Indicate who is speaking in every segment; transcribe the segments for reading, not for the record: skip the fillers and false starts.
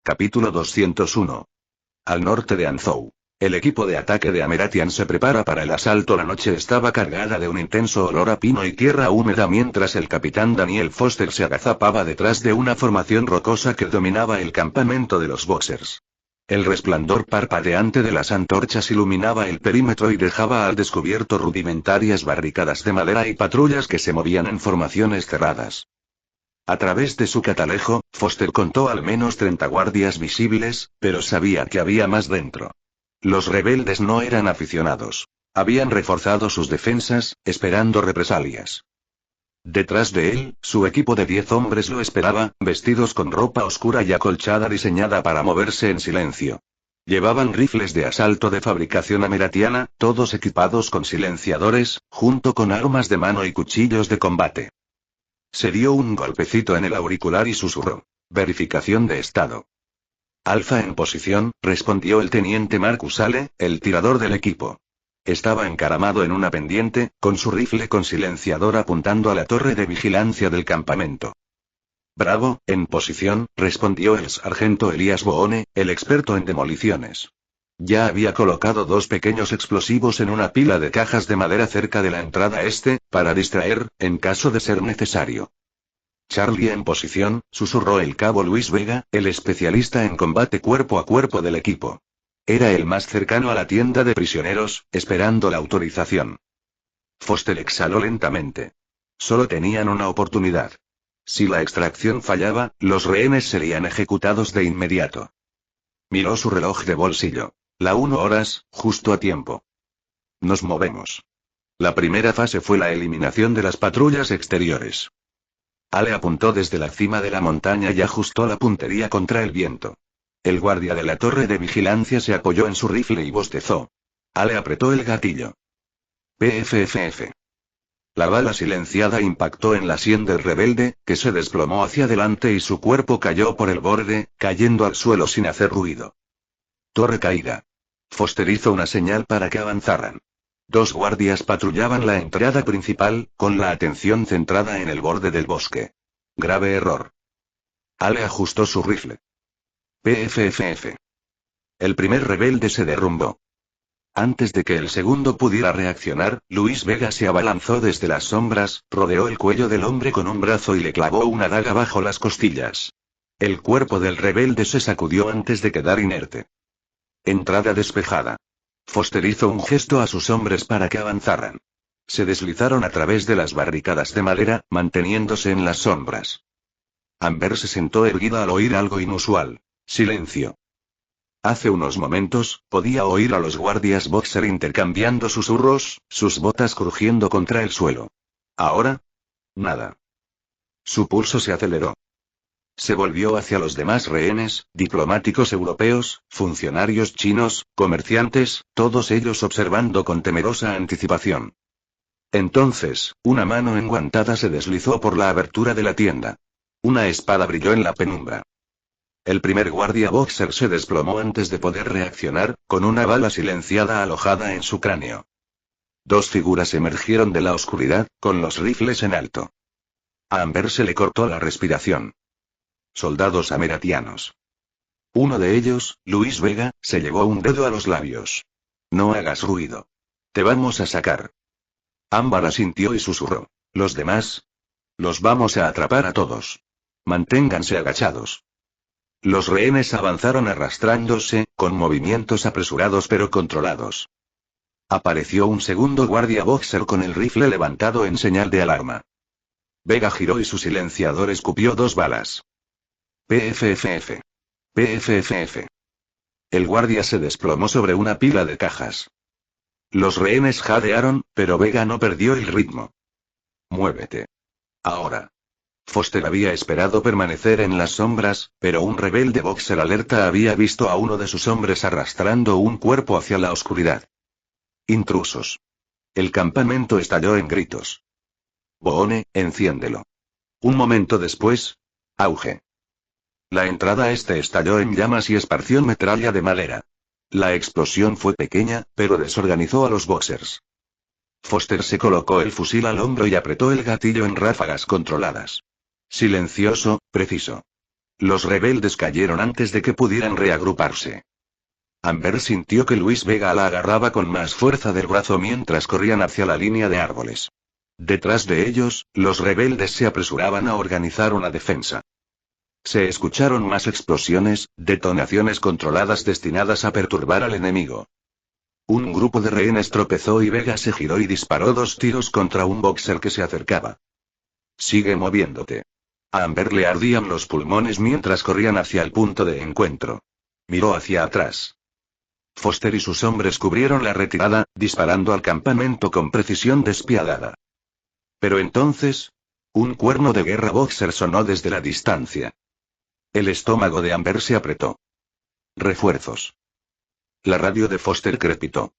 Speaker 1: Capítulo 201. Al norte de Anzou. El equipo de ataque de Ameratian se prepara para el asalto. La noche estaba cargada de un intenso olor a pino y tierra húmeda mientras el capitán Daniel Foster se agazapaba detrás de una formación rocosa que dominaba el campamento de los Boxers. El resplandor parpadeante de las antorchas iluminaba el perímetro y dejaba al descubierto rudimentarias barricadas de madera y patrullas que se movían en formaciones cerradas. A través de su catalejo, Foster contó al menos 30 guardias visibles, pero sabía que había más dentro. Los rebeldes no eran aficionados. Habían reforzado sus defensas, esperando represalias. Detrás de él, su equipo de 10 hombres lo esperaba, vestidos con ropa oscura y acolchada diseñada para moverse en silencio. Llevaban rifles de asalto de fabricación ameratiana, todos equipados con silenciadores, junto con armas de mano y cuchillos de combate. Se dio un golpecito en el auricular y susurró: verificación de estado. Alfa en posición, respondió el teniente Marcus Ale, el tirador del equipo. Estaba encaramado en una pendiente, con su rifle con silenciador apuntando a la torre de vigilancia del campamento. Bravo, en posición, respondió el sargento Elías Boone, el experto en demoliciones. Ya había colocado 2 pequeños explosivos en una pila de cajas de madera cerca de la entrada este, para distraer, en caso de ser necesario. Charlie en posición, susurró el cabo Luis Vega, el especialista en combate cuerpo a cuerpo del equipo. Era el más cercano a la tienda de prisioneros, esperando la autorización. Foster exhaló lentamente. Solo tenían una oportunidad. Si la extracción fallaba, los rehenes serían ejecutados de inmediato. Miró su reloj de bolsillo. La 1 horas, justo a tiempo. Nos movemos. La primera fase fue la eliminación de las patrullas exteriores. Ale apuntó desde la cima de la montaña y ajustó la puntería contra el viento. El guardia de la torre de vigilancia se apoyó en su rifle y bostezó. Ale apretó el gatillo. PFFF. La bala silenciada impactó en la sien del rebelde, que se desplomó hacia adelante y su cuerpo cayó por el borde, cayendo al suelo sin hacer ruido. Torre caída. Foster hizo una señal para que avanzaran. 2 guardias patrullaban la entrada principal, con la atención centrada en el borde del bosque. Grave error. Ale ajustó su rifle. PFFF. El primer rebelde se derrumbó. Antes de que el segundo pudiera reaccionar, Luis Vega se abalanzó desde las sombras, rodeó el cuello del hombre con un brazo y le clavó una daga bajo las costillas. El cuerpo del rebelde se sacudió antes de quedar inerte. Entrada despejada. Foster hizo un gesto a sus hombres para que avanzaran. Se deslizaron a través de las barricadas de madera, manteniéndose en las sombras. Amber se sentó erguida al oír algo inusual. Silencio. Hace unos momentos, podía oír a los guardias Boxer intercambiando susurros, sus botas crujiendo contra el suelo. Ahora, nada. Su pulso se aceleró. Se volvió hacia los demás rehenes, diplomáticos europeos, funcionarios chinos, comerciantes, todos ellos observando con temerosa anticipación. Entonces, una mano enguantada se deslizó por la abertura de la tienda. Una espada brilló en la penumbra. El primer guardia Boxer se desplomó antes de poder reaccionar, con una bala silenciada alojada en su cráneo. 2 figuras emergieron de la oscuridad, con los rifles en alto. A Amber se le cortó la respiración. Soldados ameratianos. Uno de ellos, Luis Vega, se llevó un dedo a los labios. No hagas ruido. Te vamos a sacar. Ámbar asintió y susurró. ¿Los demás? Los vamos a atrapar a todos. Manténganse agachados. Los rehenes avanzaron arrastrándose, con movimientos apresurados pero controlados. Apareció un segundo guardia Boxer con el rifle levantado en señal de alarma. Vega giró y su silenciador escupió 2 balas. PFFF. PFFF. El guardia se desplomó sobre una pila de cajas. Los rehenes jadearon, pero Vega no perdió el ritmo. Muévete. Ahora. Foster había esperado permanecer en las sombras, pero un rebelde Boxer alerta había visto a uno de sus hombres arrastrando un cuerpo hacia la oscuridad. Intrusos. El campamento estalló en gritos. Boone, enciéndelo. Un momento después. Auge. La entrada este estalló en llamas y esparció metralla de madera. La explosión fue pequeña, pero desorganizó a los Boxers. Foster se colocó el fusil al hombro y apretó el gatillo en ráfagas controladas. Silencioso, preciso. Los rebeldes cayeron antes de que pudieran reagruparse. Amber sintió que Luis Vega la agarraba con más fuerza del brazo mientras corrían hacia la línea de árboles. Detrás de ellos, los rebeldes se apresuraban a organizar una defensa. Se escucharon más explosiones, detonaciones controladas destinadas a perturbar al enemigo. Un grupo de rehenes tropezó y Vega se giró y disparó 2 tiros contra un boxer que se acercaba. Sigue moviéndote. A Amber le ardían los pulmones mientras corrían hacia el punto de encuentro. Miró hacia atrás. Foster y sus hombres cubrieron la retirada, disparando al campamento con precisión despiadada. Pero entonces, un cuerno de guerra boxer sonó desde la distancia. El estómago de Amber se apretó. Refuerzos. La radio de Foster crepitó.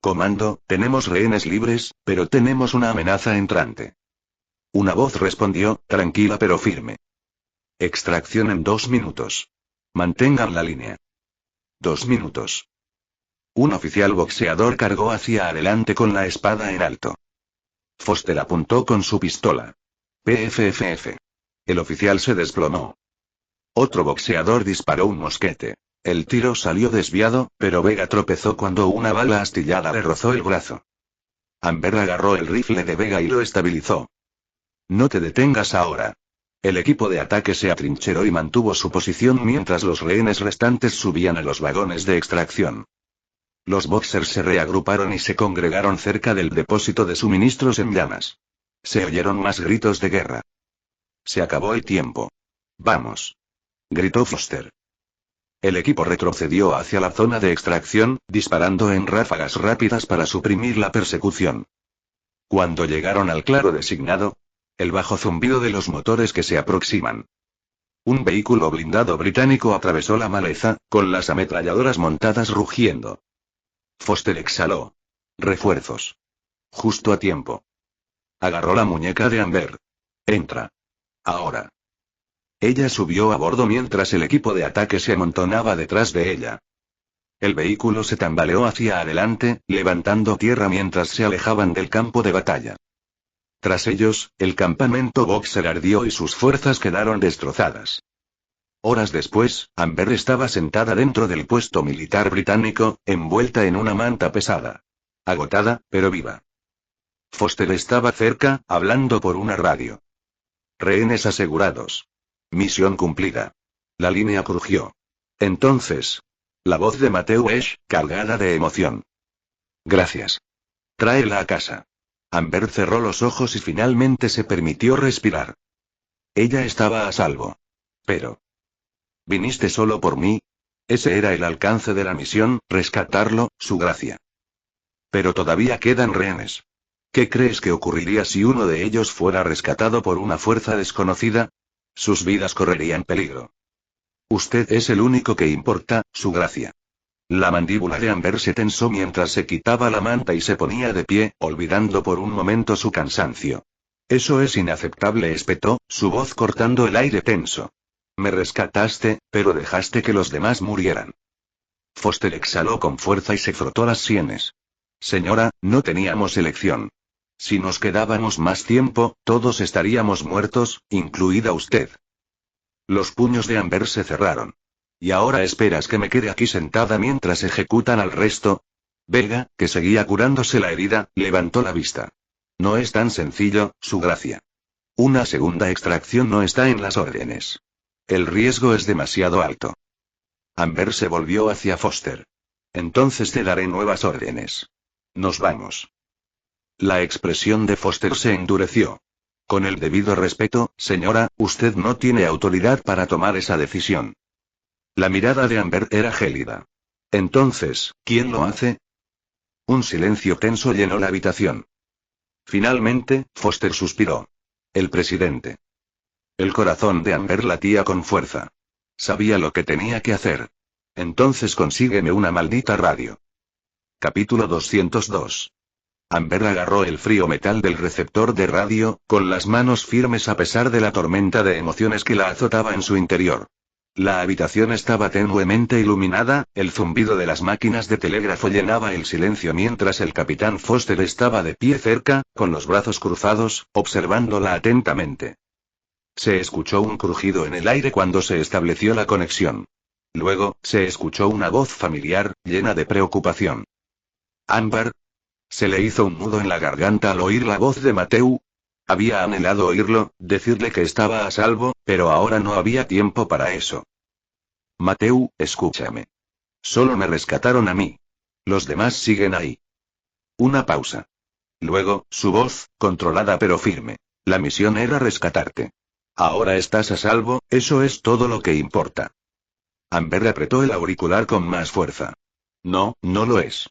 Speaker 1: Comando, tenemos rehenes libres, pero tenemos una amenaza entrante. Una voz respondió, tranquila pero firme. Extracción en 2 minutos. Mantengan la línea. 2 minutos. Un oficial boxeador cargó hacia adelante con la espada en alto. Foster apuntó con su pistola. PFFF. El oficial se desplomó. Otro boxeador disparó un mosquete. El tiro salió desviado, pero Vega tropezó cuando una bala astillada le rozó el brazo. Amber agarró el rifle de Vega y lo estabilizó. No te detengas ahora. El equipo de ataque se atrincheró y mantuvo su posición mientras los rehenes restantes subían a los vagones de extracción. Los boxers se reagruparon y se congregaron cerca del depósito de suministros en llamas. Se oyeron más gritos de guerra. Se acabó el tiempo. Vamos. Gritó Foster. El equipo retrocedió hacia la zona de extracción, disparando en ráfagas rápidas para suprimir la persecución. Cuando llegaron al claro designado, el bajo zumbido de los motores que se aproximan. Un vehículo blindado británico atravesó la maleza, con las ametralladoras montadas rugiendo. Foster exhaló. Refuerzos. Justo a tiempo. Agarró la muñeca de Amber. Entra. Ahora. Ella subió a bordo mientras el equipo de ataque se amontonaba detrás de ella. El vehículo se tambaleó hacia adelante, levantando tierra mientras se alejaban del campo de batalla. Tras ellos, el campamento boxer ardió y sus fuerzas quedaron destrozadas. Horas después, Amber estaba sentada dentro del puesto militar británico, envuelta en una manta pesada. Agotada, pero viva. Foster estaba cerca, hablando por una radio. Rehenes asegurados. Misión cumplida. La línea crujió. Entonces. La voz de Matthew Esch, cargada de emoción. Gracias. Tráela a casa. Amber cerró los ojos y finalmente se permitió respirar. Ella estaba a salvo. Pero. ¿Viniste solo por mí? Ese era el alcance de la misión, rescatarlo, su gracia. Pero todavía quedan rehenes. ¿Qué crees que ocurriría si uno de ellos fuera rescatado por una fuerza desconocida? Sus vidas correrían peligro. Usted es el único que importa, su gracia. La mandíbula de Amber se tensó mientras se quitaba la manta y se ponía de pie, olvidando por un momento su cansancio. Eso es inaceptable, espetó, su voz cortando el aire tenso. Me rescataste, pero dejaste que los demás murieran. Foster exhaló con fuerza y se frotó las sienes. Señora, no teníamos elección. Si nos quedábamos más tiempo, todos estaríamos muertos, incluida usted. Los puños de Amber se cerraron. ¿Y ahora esperas que me quede aquí sentada mientras ejecutan al resto? Vega, que seguía curándose la herida, levantó la vista. No es tan sencillo, su gracia. Una segunda extracción no está en las órdenes. El riesgo es demasiado alto. Amber se volvió hacia Foster. Entonces te daré nuevas órdenes. Nos vamos. La expresión de Foster se endureció. Con el debido respeto, señora, usted no tiene autoridad para tomar esa decisión. La mirada de Amber era gélida. Entonces, ¿quién lo hace? Un silencio tenso llenó la habitación. Finalmente, Foster suspiró. El presidente. El corazón de Amber latía con fuerza. Sabía lo que tenía que hacer. Entonces consígueme una maldita radio. Capítulo 202. Amber agarró el frío metal del receptor de radio, con las manos firmes a pesar de la tormenta de emociones que la azotaba en su interior. La habitación estaba tenuemente iluminada, el zumbido de las máquinas de telégrafo llenaba el silencio mientras el capitán Foster estaba de pie cerca, con los brazos cruzados, observándola atentamente. Se escuchó un crujido en el aire cuando se estableció la conexión. Luego, se escuchó una voz familiar, llena de preocupación. Ámbar. Se le hizo un nudo en la garganta al oír la voz de Mateu. Había anhelado oírlo, decirle que estaba a salvo, pero ahora no había tiempo para eso. Mateu, escúchame. Solo me rescataron a mí. Los demás siguen ahí. Una pausa. Luego, su voz, controlada pero firme. La misión era rescatarte. Ahora estás a salvo, eso es todo lo que importa. Amber apretó el auricular con más fuerza. No, no lo es.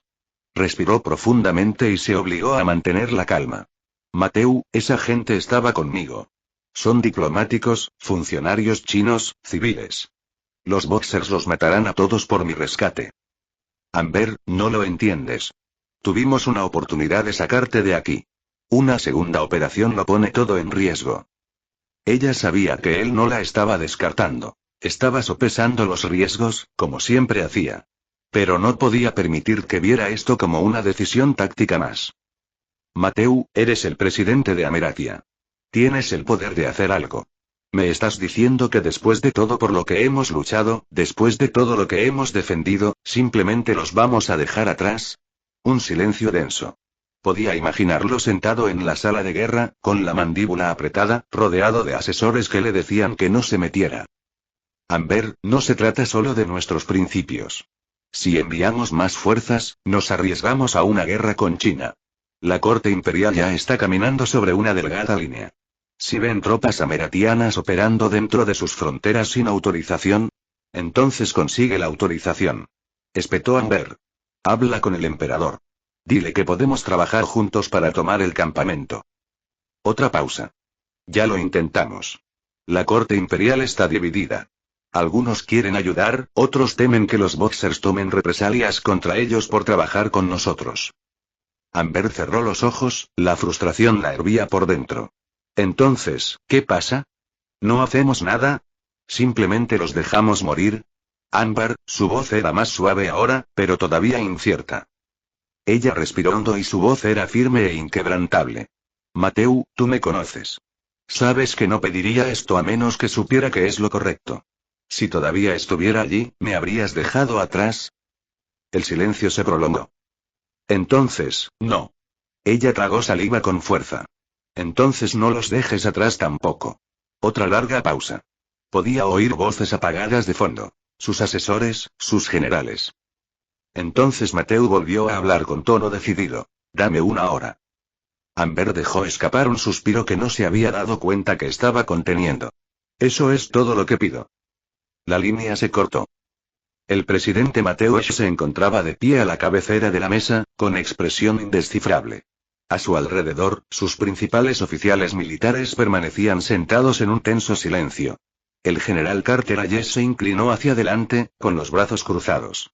Speaker 1: Respiró profundamente y se obligó a mantener la calma. Mateu, esa gente estaba conmigo. Son diplomáticos, funcionarios chinos, civiles. Los Boxers los matarán a todos por mi rescate. Amber, no lo entiendes. Tuvimos una oportunidad de sacarte de aquí. Una segunda operación lo pone todo en riesgo. Ella sabía que él no la estaba descartando. Estaba sopesando los riesgos, como siempre hacía. Pero no podía permitir que viera esto como una decisión táctica más. Mateu, eres el presidente de Ameratia. Tienes el poder de hacer algo. ¿Me estás diciendo que después de todo por lo que hemos luchado, después de todo lo que hemos defendido, simplemente los vamos a dejar atrás? Un silencio denso. Podía imaginarlo sentado en la sala de guerra, con la mandíbula apretada, rodeado de asesores que le decían que no se metiera. Amber, no se trata solo de nuestros principios. Si enviamos más fuerzas, nos arriesgamos a una guerra con China. La corte imperial ya está caminando sobre una delgada línea. Si ven tropas ameratianas operando dentro de sus fronteras sin autorización, entonces consigue la autorización. Espetó Amber. Habla con el emperador. Dile que podemos trabajar juntos para tomar el campamento. Otra pausa. Ya lo intentamos. La corte imperial está dividida. Algunos quieren ayudar, otros temen que los Boxers tomen represalias contra ellos por trabajar con nosotros. Amber cerró los ojos, la frustración la hervía por dentro. Entonces, ¿qué pasa? ¿No hacemos nada? ¿Simplemente los dejamos morir? Ámbar, su voz era más suave ahora, pero todavía incierta. Ella respiró hondo y su voz era firme e inquebrantable. Mateu, tú me conoces. Sabes que no pediría esto a menos que supiera que es lo correcto. Si todavía estuviera allí, ¿me habrías dejado atrás? El silencio se prolongó. Entonces, no. Ella tragó saliva con fuerza. Entonces no los dejes atrás tampoco. Otra larga pausa. Podía oír voces apagadas de fondo. Sus asesores, sus generales. Entonces Mateu volvió a hablar con tono decidido. Dame una hora. Amber dejó escapar un suspiro que no se había dado cuenta que estaba conteniendo. Eso es todo lo que pido. La línea se cortó. El presidente Mateu se encontraba de pie a la cabecera de la mesa, con expresión indescifrable. A su alrededor, sus principales oficiales militares permanecían sentados en un tenso silencio. El general Carter Hayes se inclinó hacia adelante, con los brazos cruzados.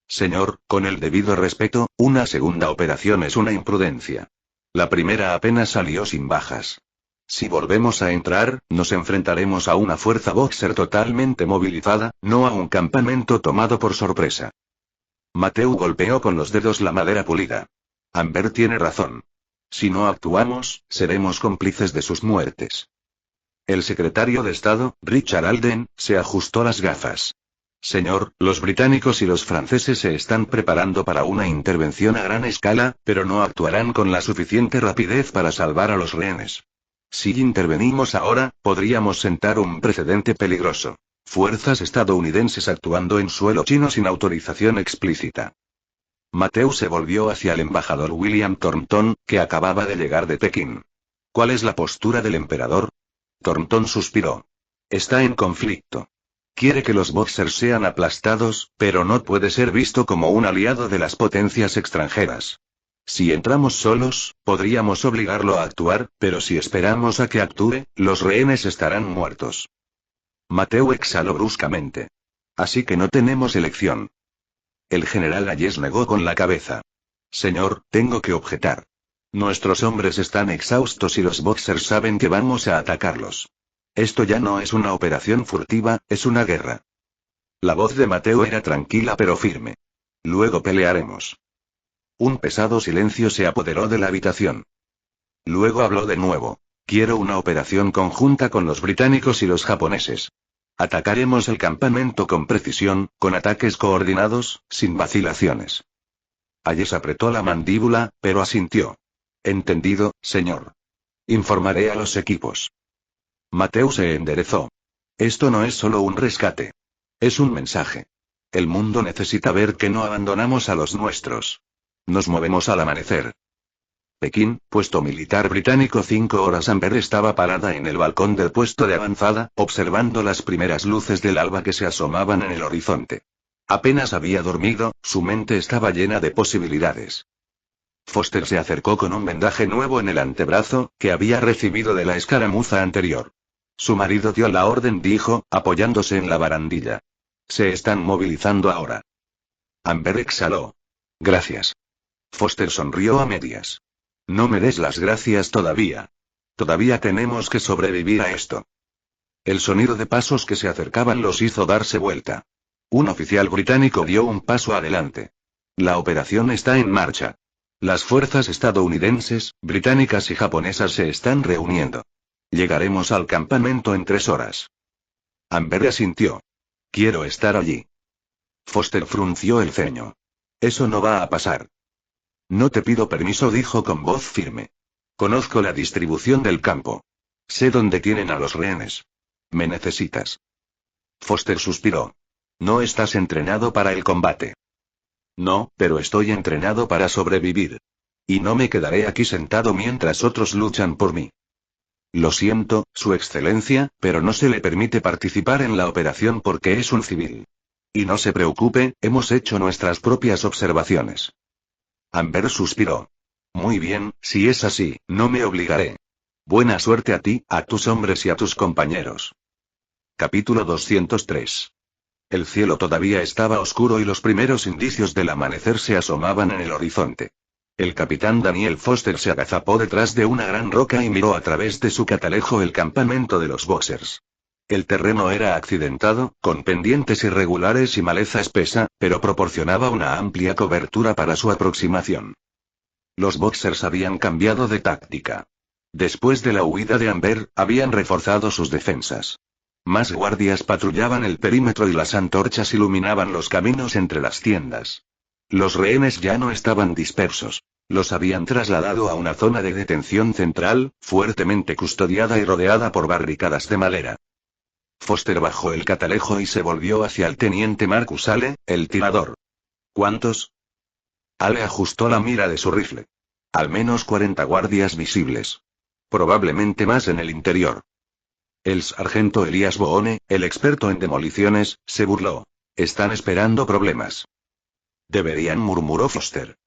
Speaker 1: Señor, con el debido respeto, una segunda operación es una imprudencia. La primera apenas salió sin bajas. Si volvemos a entrar, nos enfrentaremos a una fuerza Boxer totalmente movilizada, no a un campamento tomado por sorpresa. Mateu golpeó con los dedos la madera pulida. Amber tiene razón. Si no actuamos, seremos cómplices de sus muertes. El secretario de Estado, Richard Alden, se ajustó las gafas. Señor, los británicos y los franceses se están preparando para una intervención a gran escala, pero no actuarán con la suficiente rapidez para salvar a los rehenes. Si intervenimos ahora, podríamos sentar un precedente peligroso. Fuerzas estadounidenses actuando en suelo chino sin autorización explícita. Mateu se volvió hacia el embajador William Thornton, que acababa de llegar de Pekín. ¿Cuál es la postura del emperador? Thornton suspiró. Está en conflicto. Quiere que los Boxers sean aplastados, pero no puede ser visto como un aliado de las potencias extranjeras. Si entramos solos, podríamos obligarlo a actuar, pero si esperamos a que actúe, los rehenes estarán muertos. Mateu exhaló bruscamente. Así que no tenemos elección. El general Hayes negó con la cabeza. Señor, tengo que objetar. Nuestros hombres están exhaustos y los Boxers saben que vamos a atacarlos. Esto ya no es una operación furtiva, es una guerra. La voz de Mateu era tranquila pero firme. Luego pelearemos. Un pesado silencio se apoderó de la habitación. Luego habló de nuevo. Quiero una operación conjunta con los británicos y los japoneses. Atacaremos el campamento con precisión, con ataques coordinados, sin vacilaciones. Hayes apretó la mandíbula, pero asintió. Entendido, señor. Informaré a los equipos. Mateu se enderezó. Esto no es solo un rescate. Es un mensaje. El mundo necesita ver que no abandonamos a los nuestros. Nos movemos al amanecer. Pekín, puesto militar británico 5 horas. Amber estaba parada en el balcón del puesto de avanzada, observando las primeras luces del alba que se asomaban en el horizonte. Apenas había dormido, su mente estaba llena de posibilidades. Foster se acercó con un vendaje nuevo en el antebrazo, que había recibido de la escaramuza anterior. Su marido dio la orden, dijo, apoyándose en la barandilla. Se están movilizando ahora. Amber exhaló. Gracias. Foster sonrió a medias. No me des las gracias todavía. Todavía tenemos que sobrevivir a esto. El sonido de pasos que se acercaban los hizo darse vuelta. Un oficial británico dio un paso adelante. La operación está en marcha. Las fuerzas estadounidenses, británicas y japonesas se están reuniendo. Llegaremos al campamento en 3 horas. Amber asintió. Quiero estar allí. Foster frunció el ceño. Eso no va a pasar. No te pido permiso, dijo con voz firme. Conozco la distribución del campo. Sé dónde tienen a los rehenes. Me necesitas. Foster suspiró. No estás entrenado para el combate. No, pero estoy entrenado para sobrevivir. Y no me quedaré aquí sentado mientras otros luchan por mí. Lo siento, Su Excelencia, pero no se le permite participar en la operación porque es un civil. Y no se preocupe, hemos hecho nuestras propias observaciones. Amber suspiró. Muy bien, si es así, no me obligaré. Buena suerte a ti, a tus hombres y a tus compañeros. Capítulo 203. El cielo todavía estaba oscuro y los primeros indicios del amanecer se asomaban en el horizonte. El capitán Daniel Foster se agazapó detrás de una gran roca y miró a través de su catalejo el campamento de los Boxers. El terreno era accidentado, con pendientes irregulares y maleza espesa, pero proporcionaba una amplia cobertura para su aproximación. Los Boxers habían cambiado de táctica. Después de la huida de Amber, habían reforzado sus defensas. Más guardias patrullaban el perímetro y las antorchas iluminaban los caminos entre las tiendas. Los rehenes ya no estaban dispersos. Los habían trasladado a una zona de detención central, fuertemente custodiada y rodeada por barricadas de madera. Foster bajó el catalejo y se volvió hacia el teniente Marcus Ale, el tirador. ¿Cuántos? Ale ajustó la mira de su rifle. Al menos 40 guardias visibles. Probablemente más en el interior. El sargento Elias Boone, el experto en demoliciones, se burló. Están esperando problemas. Deberían, murmuró Foster.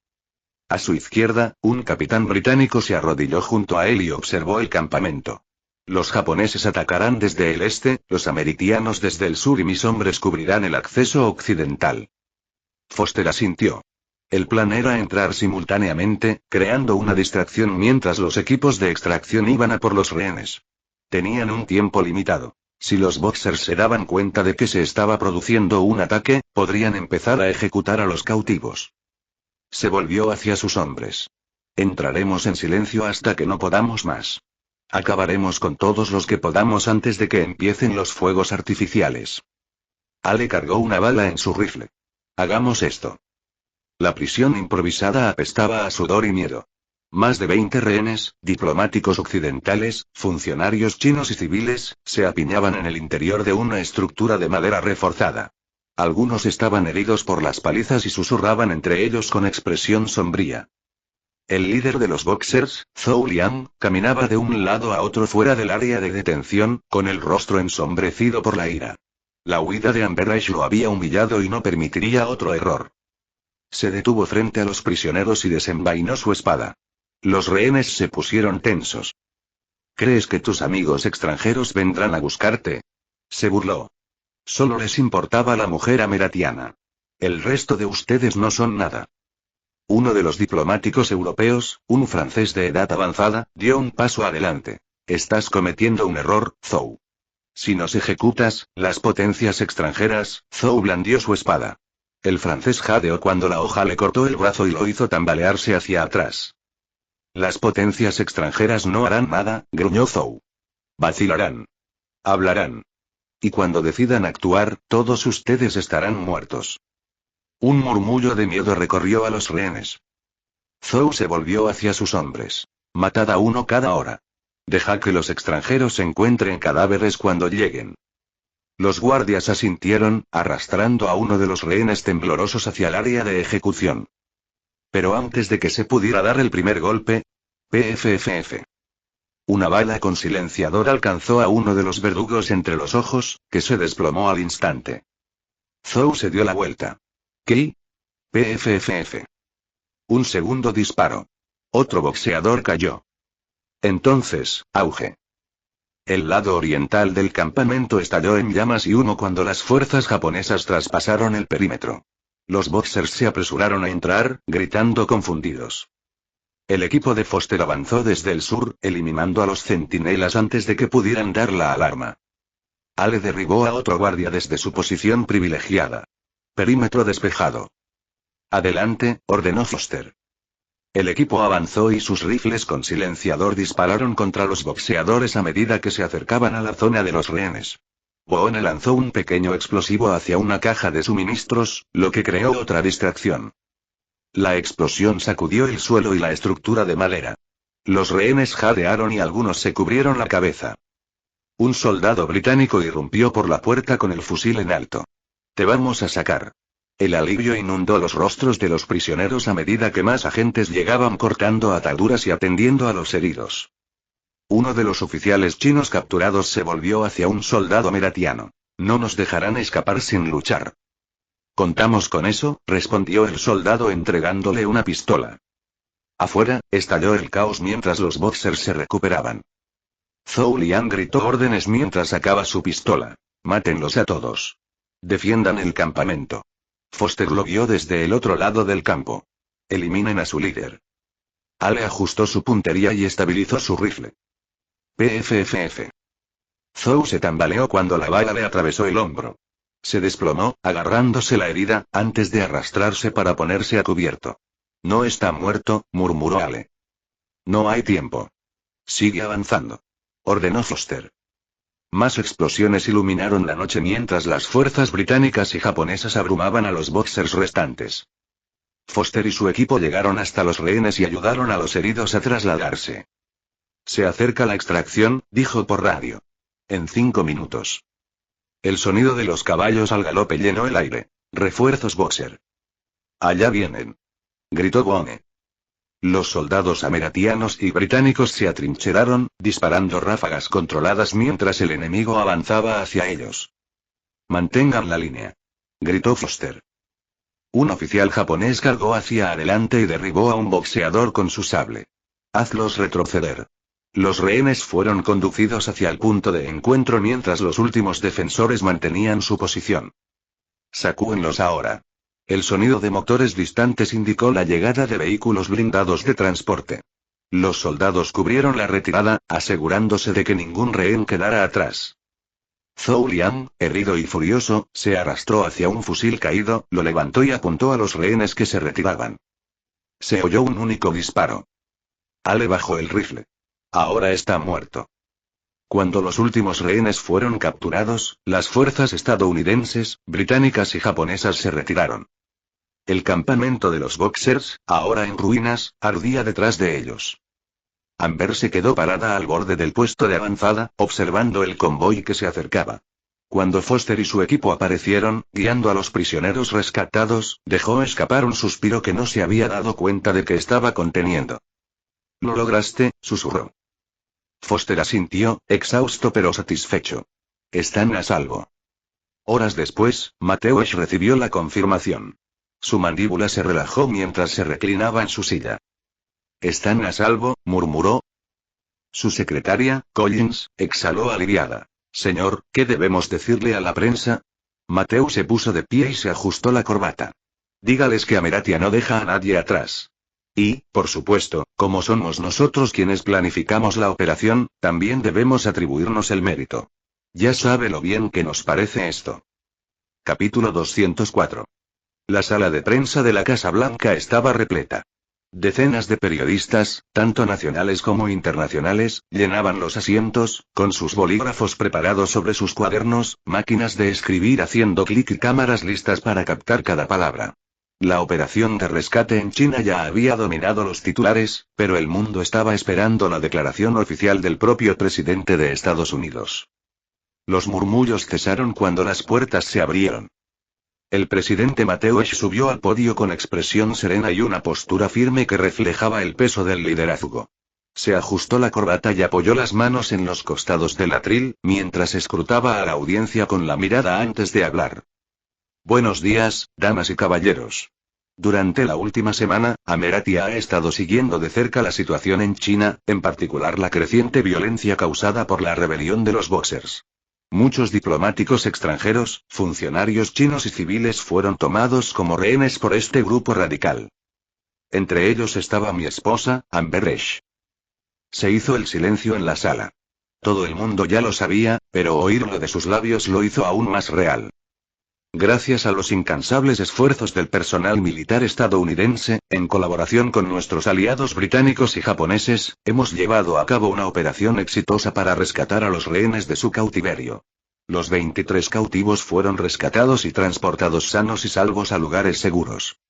Speaker 1: A su izquierda, un capitán británico se arrodilló junto a él y observó el campamento. Los japoneses atacarán desde el este, los americanos desde el sur y mis hombres cubrirán el acceso occidental. Foster asintió. El plan era entrar simultáneamente, creando una distracción mientras los equipos de extracción iban a por los rehenes. Tenían un tiempo limitado. Si los Boxers se daban cuenta de que se estaba produciendo un ataque, podrían empezar a ejecutar a los cautivos. Se volvió hacia sus hombres. Entraremos en silencio hasta que no podamos más. Acabaremos con todos los que podamos antes de que empiecen los fuegos artificiales. Ale cargó una bala en su rifle. Hagamos esto. La prisión improvisada apestaba a sudor y miedo. Más de 20 rehenes, diplomáticos occidentales, funcionarios chinos y civiles, se apiñaban en el interior de una estructura de madera reforzada. Algunos estaban heridos por las palizas y susurraban entre ellos con expresión sombría. El líder de los Boxers, Zhou Liang, caminaba de un lado a otro fuera del área de detención, con el rostro ensombrecido por la ira. La huida de Amber Ash lo había humillado y no permitiría otro error. Se detuvo frente a los prisioneros y desenvainó su espada. Los rehenes se pusieron tensos. ¿Crees que tus amigos extranjeros vendrán a buscarte? Se burló. Solo les importaba la mujer ameratiana. El resto de ustedes no son nada. Uno de los diplomáticos europeos, un francés de edad avanzada, dio un paso adelante. Estás cometiendo un error, Zhou. Si nos ejecutas, las potencias extranjeras, Zhou blandió su espada. El francés jadeó cuando la hoja le cortó el brazo y lo hizo tambalearse hacia atrás. Las potencias extranjeras no harán nada, gruñó Zhou. Vacilarán. Hablarán. Y cuando decidan actuar, todos ustedes estarán muertos. Un murmullo de miedo recorrió a los rehenes. Zhou se volvió hacia sus hombres. Matad a uno cada hora. Dejad que los extranjeros encuentren cadáveres cuando lleguen. Los guardias asintieron, arrastrando a uno de los rehenes temblorosos hacia el área de ejecución. Pero antes de que se pudiera dar el primer golpe, PFFF. Una bala con silenciador alcanzó a uno de los verdugos entre los ojos, que se desplomó al instante. Zhou se dio la vuelta. ¿Qué? PFFF. Un segundo disparo. Otro boxeador cayó. Entonces, auge. El lado oriental del campamento estalló en llamas y humo cuando las fuerzas japonesas traspasaron el perímetro. Los boxers se apresuraron a entrar, gritando confundidos. El equipo de Foster avanzó desde el sur, eliminando a los centinelas antes de que pudieran dar la alarma. Ale derribó a otro guardia desde su posición privilegiada. Perímetro despejado. Adelante, ordenó Foster. El equipo avanzó y sus rifles con silenciador dispararon contra los boxeadores a medida que se acercaban a la zona de los rehenes. Boone lanzó un pequeño explosivo hacia una caja de suministros, lo que creó otra distracción. La explosión sacudió el suelo y la estructura de madera. Los rehenes jadearon y algunos se cubrieron la cabeza. Un soldado británico irrumpió por la puerta con el fusil en alto. Te vamos a sacar. El alivio inundó los rostros de los prisioneros a medida que más agentes llegaban cortando ataduras y atendiendo a los heridos. Uno de los oficiales chinos capturados se volvió hacia un soldado meratiano. No nos dejarán escapar sin luchar. Contamos con eso, respondió el soldado entregándole una pistola. Afuera, estalló el caos mientras los boxers se recuperaban. Zhou Liang gritó órdenes mientras sacaba su pistola. Mátenlos a todos. Defiendan el campamento. Foster lo vio desde el otro lado del campo. Eliminen a su líder. Ale ajustó su puntería y estabilizó su rifle. PFFF. Zhou se tambaleó cuando la bala le atravesó el hombro. Se desplomó, agarrándose la herida, antes de arrastrarse para ponerse a cubierto. No está muerto, murmuró Ale. No hay tiempo. Sigue avanzando. Ordenó Foster. Más explosiones iluminaron la noche mientras las fuerzas británicas y japonesas abrumaban a los boxers restantes. Foster y su equipo llegaron hasta los rehenes y ayudaron a los heridos a trasladarse. Se acerca la extracción, dijo por radio. En 5 minutos. El sonido de los caballos al galope llenó el aire. Refuerzos boxer. Allá vienen. Gritó Boone. Los soldados ameratianos y británicos se atrincheraron, disparando ráfagas controladas mientras el enemigo avanzaba hacia ellos. Mantengan la línea. Gritó Foster. Un oficial japonés cargó hacia adelante y derribó a un boxeador con su sable. Hazlos retroceder. Los rehenes fueron conducidos hacia el punto de encuentro mientras los últimos defensores mantenían su posición. Sacúenlos ahora. El sonido de motores distantes indicó la llegada de vehículos blindados de transporte. Los soldados cubrieron la retirada, asegurándose de que ningún rehén quedara atrás. Zhou Liang, herido y furioso, se arrastró hacia un fusil caído, lo levantó y apuntó a los rehenes que se retiraban. Se oyó un único disparo. Ale bajó el rifle. Ahora está muerto. Cuando los últimos rehenes fueron capturados, las fuerzas estadounidenses, británicas y japonesas se retiraron. El campamento de los boxers, ahora en ruinas, ardía detrás de ellos. Amber se quedó parada al borde del puesto de avanzada, observando el convoy que se acercaba. Cuando Foster y su equipo aparecieron, guiando a los prisioneros rescatados, dejó escapar un suspiro que no se había dado cuenta de que estaba conteniendo. «Lo lograste», susurró. Foster asintió, exhausto pero satisfecho. Están a salvo. Horas después, Mateusz recibió la confirmación. Su mandíbula se relajó mientras se reclinaba en su silla. Están a salvo, murmuró. Su secretaria, Collins, exhaló aliviada. Señor, ¿qué debemos decirle a la prensa? Mateusz se puso de pie y se ajustó la corbata. Dígales que Ameratia no deja a nadie atrás. Y, por supuesto, como somos nosotros quienes planificamos la operación, también debemos atribuirnos el mérito. Ya sabe lo bien que nos parece esto. Capítulo 204. La sala de prensa de la Casa Blanca estaba repleta. Decenas de periodistas, tanto nacionales como internacionales, llenaban los asientos, con sus bolígrafos preparados sobre sus cuadernos, máquinas de escribir haciendo clic y cámaras listas para captar cada palabra. La operación de rescate en China ya había dominado los titulares, pero el mundo estaba esperando la declaración oficial del propio presidente de Estados Unidos. Los murmullos cesaron cuando las puertas se abrieron. El presidente Mateusz subió al podio con expresión serena y una postura firme que reflejaba el peso del liderazgo. Se ajustó la corbata y apoyó las manos en los costados del atril, mientras escrutaba a la audiencia con la mirada antes de hablar. Buenos días, damas y caballeros. Durante la última semana, Amerati ha estado siguiendo de cerca la situación en China, en particular la creciente violencia causada por la rebelión de los Boxers. Muchos diplomáticos extranjeros, funcionarios chinos y civiles fueron tomados como rehenes por este grupo radical. Entre ellos estaba mi esposa, Amber Heche. Se hizo el silencio en la sala. Todo el mundo ya lo sabía, pero oírlo de sus labios lo hizo aún más real. Gracias a los incansables esfuerzos del personal militar estadounidense, en colaboración con nuestros aliados británicos y japoneses, hemos llevado a cabo una operación exitosa para rescatar a los rehenes de su cautiverio. Los 23 cautivos fueron rescatados y transportados sanos y salvos a lugares seguros.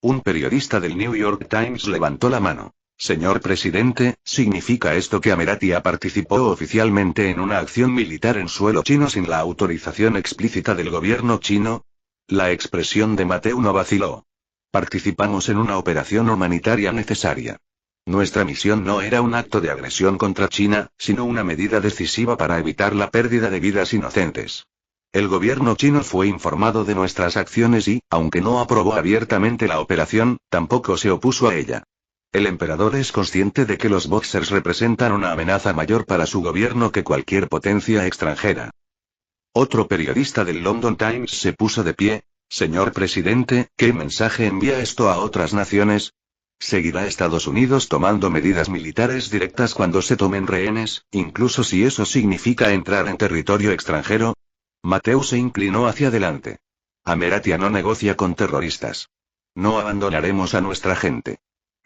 Speaker 1: Un periodista del New York Times levantó la mano. Señor presidente, ¿significa esto que Amerati participó oficialmente en una acción militar en suelo chino sin la autorización explícita del gobierno chino? La expresión de Mateu no vaciló. Participamos en una operación humanitaria necesaria. Nuestra misión no era un acto de agresión contra China, sino una medida decisiva para evitar la pérdida de vidas inocentes. El gobierno chino fue informado de nuestras acciones y, aunque no aprobó abiertamente la operación, tampoco se opuso a ella. El emperador es consciente de que los Boxers representan una amenaza mayor para su gobierno que cualquier potencia extranjera. Otro periodista del London Times se puso de pie. Señor presidente, ¿qué mensaje envía esto a otras naciones? ¿Seguirá Estados Unidos tomando medidas militares directas cuando se tomen rehenes, incluso si eso significa entrar en territorio extranjero? Mateu se inclinó hacia adelante. Amerati no negocia con terroristas. No abandonaremos a nuestra gente.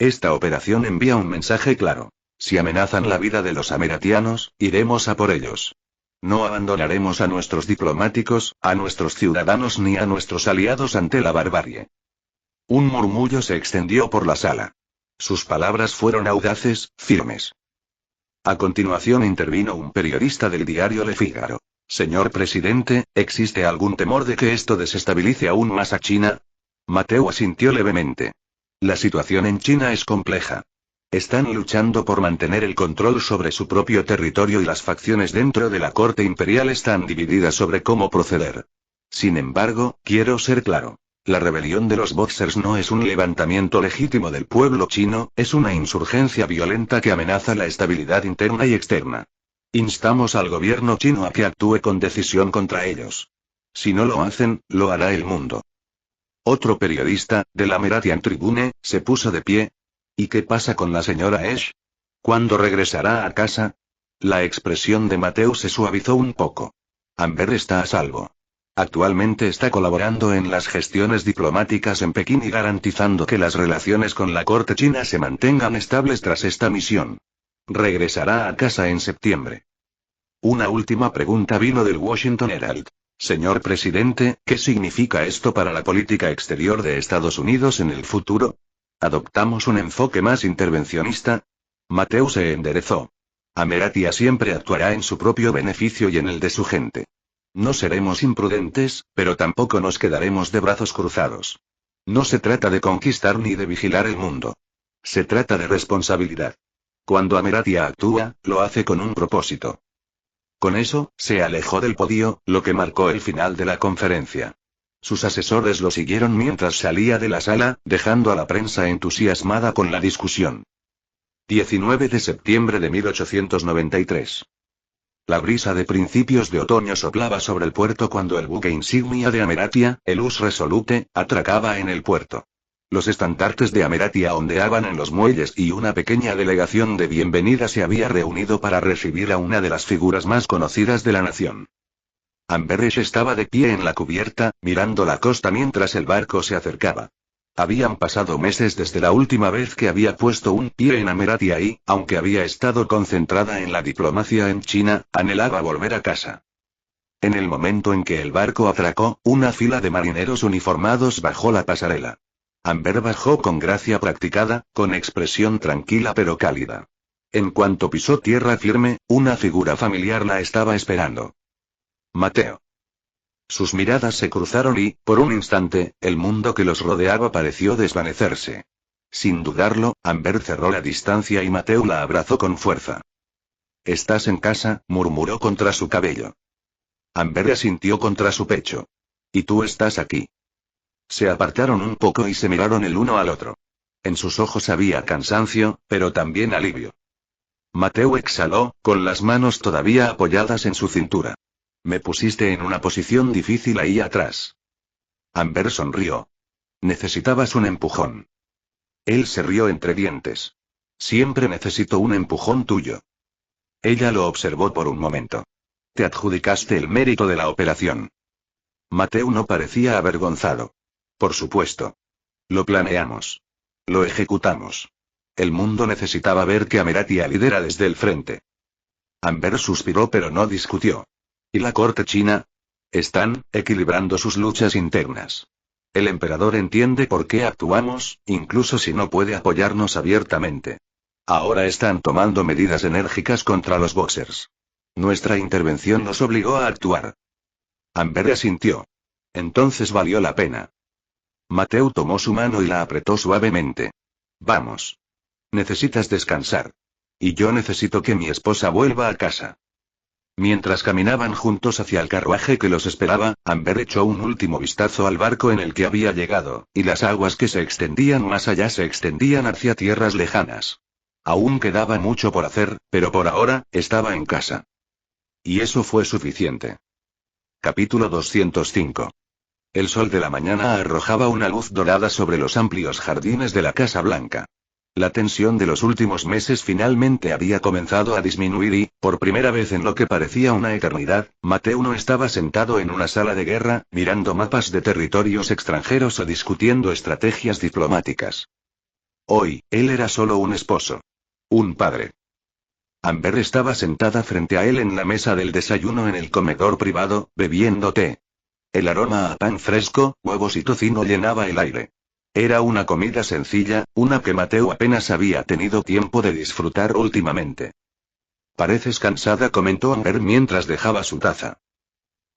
Speaker 1: Esta operación envía un mensaje claro. Si amenazan la vida de los ameratianos, iremos a por ellos. No abandonaremos a nuestros diplomáticos, a nuestros ciudadanos ni a nuestros aliados ante la barbarie. Un murmullo se extendió por la sala. Sus palabras fueron audaces, firmes. A continuación intervino un periodista del diario Le Figaro. Señor presidente, ¿existe algún temor de que esto desestabilice aún más a China? Mateu asintió levemente. La situación en China es compleja. Están luchando por mantener el control sobre su propio territorio y las facciones dentro de la corte imperial están divididas sobre cómo proceder. Sin embargo, quiero ser claro. La rebelión de los Boxers no es un levantamiento legítimo del pueblo chino, es una insurgencia violenta que amenaza la estabilidad interna y externa. Instamos al gobierno chino a que actúe con decisión contra ellos. Si no lo hacen, lo hará el mundo. Otro periodista, de la Ameratian Tribune, se puso de pie. ¿Y qué pasa con la señora Heche? ¿Cuándo regresará a casa? La expresión de Mateu se suavizó un poco. Amber está a salvo. Actualmente está colaborando en las gestiones diplomáticas en Pekín y garantizando que las relaciones con la corte china se mantengan estables tras esta misión. Regresará a casa en septiembre. Una última pregunta vino del Washington Herald. Señor presidente, ¿qué significa esto para la política exterior de Estados Unidos en el futuro? ¿Adoptamos un enfoque más intervencionista? Mateu se enderezó. Amerati siempre actuará en su propio beneficio y en el de su gente. No seremos imprudentes, pero tampoco nos quedaremos de brazos cruzados. No se trata de conquistar ni de vigilar el mundo. Se trata de responsabilidad. Cuando Amerati actúa, lo hace con un propósito. Con eso, se alejó del podio, lo que marcó el final de la conferencia. Sus asesores lo siguieron mientras salía de la sala, dejando a la prensa entusiasmada con la discusión. 19 de septiembre de 1893. La brisa de principios de otoño soplaba sobre el puerto cuando el buque insignia de Amerati, el US Resolute, atracaba en el puerto. Los estandartes de Amerati ondeaban en los muelles y una pequeña delegación de bienvenida se había reunido para recibir a una de las figuras más conocidas de la nación. Amber Heche estaba de pie en la cubierta, mirando la costa mientras el barco se acercaba. Habían pasado meses desde la última vez que había puesto un pie en Ameratia y, aunque había estado concentrada en la diplomacia en China, anhelaba volver a casa. En el momento en que el barco atracó, una fila de marineros uniformados bajó la pasarela. Amber bajó con gracia practicada, con expresión tranquila pero cálida. En cuanto pisó tierra firme, una figura familiar la estaba esperando. Mateo. Sus miradas se cruzaron y, por un instante, el mundo que los rodeaba pareció desvanecerse. Sin dudarlo, Amber cerró la distancia y Mateo la abrazó con fuerza. «¿Estás en casa?», murmuró contra su cabello. Amber asintió contra su pecho. «¿Y tú estás aquí?». Se apartaron un poco y se miraron el uno al otro. En sus ojos había cansancio, pero también alivio. Mateo exhaló, con las manos todavía apoyadas en su cintura. «Me pusiste en una posición difícil ahí atrás». Amber sonrió. «Necesitabas un empujón». Él se rió entre dientes. «Siempre necesito un empujón tuyo». Ella lo observó por un momento. «Te adjudicaste el mérito de la operación». Mateo no parecía avergonzado. «Por supuesto. Lo planeamos. Lo ejecutamos. El mundo necesitaba ver que Ameratia lidera desde el frente». Amber suspiró pero no discutió. ¿Y la corte china? Están equilibrando sus luchas internas. El emperador entiende por qué actuamos, incluso si no puede apoyarnos abiertamente. Ahora están tomando medidas enérgicas contra los boxers. Nuestra intervención los obligó a actuar. Amber asintió. Entonces valió la pena. Mateo tomó su mano y la apretó suavemente. Vamos. Necesitas descansar. Y yo necesito que mi esposa vuelva a casa. Mientras caminaban juntos hacia el carruaje que los esperaba, Amber echó un último vistazo al barco en el que había llegado, y las aguas que se extendían más allá se extendían hacia tierras lejanas. Aún quedaba mucho por hacer, pero por ahora, estaba en casa. Y eso fue suficiente. Capítulo 205. El sol de la mañana arrojaba una luz dorada sobre los amplios jardines de la Casa Blanca. La tensión de los últimos meses finalmente había comenzado a disminuir y, por primera vez en lo que parecía una eternidad, Mateo no estaba sentado en una sala de guerra, mirando mapas de territorios extranjeros o discutiendo estrategias diplomáticas. Hoy, él era solo un esposo. Un padre. Amber estaba sentada frente a él en la mesa del desayuno en el comedor privado, bebiendo té. El aroma a pan fresco, huevos y tocino llenaba el aire. Era una comida sencilla, una que Mateo apenas había tenido tiempo de disfrutar últimamente. «Pareces cansada», comentó Amber mientras dejaba su taza.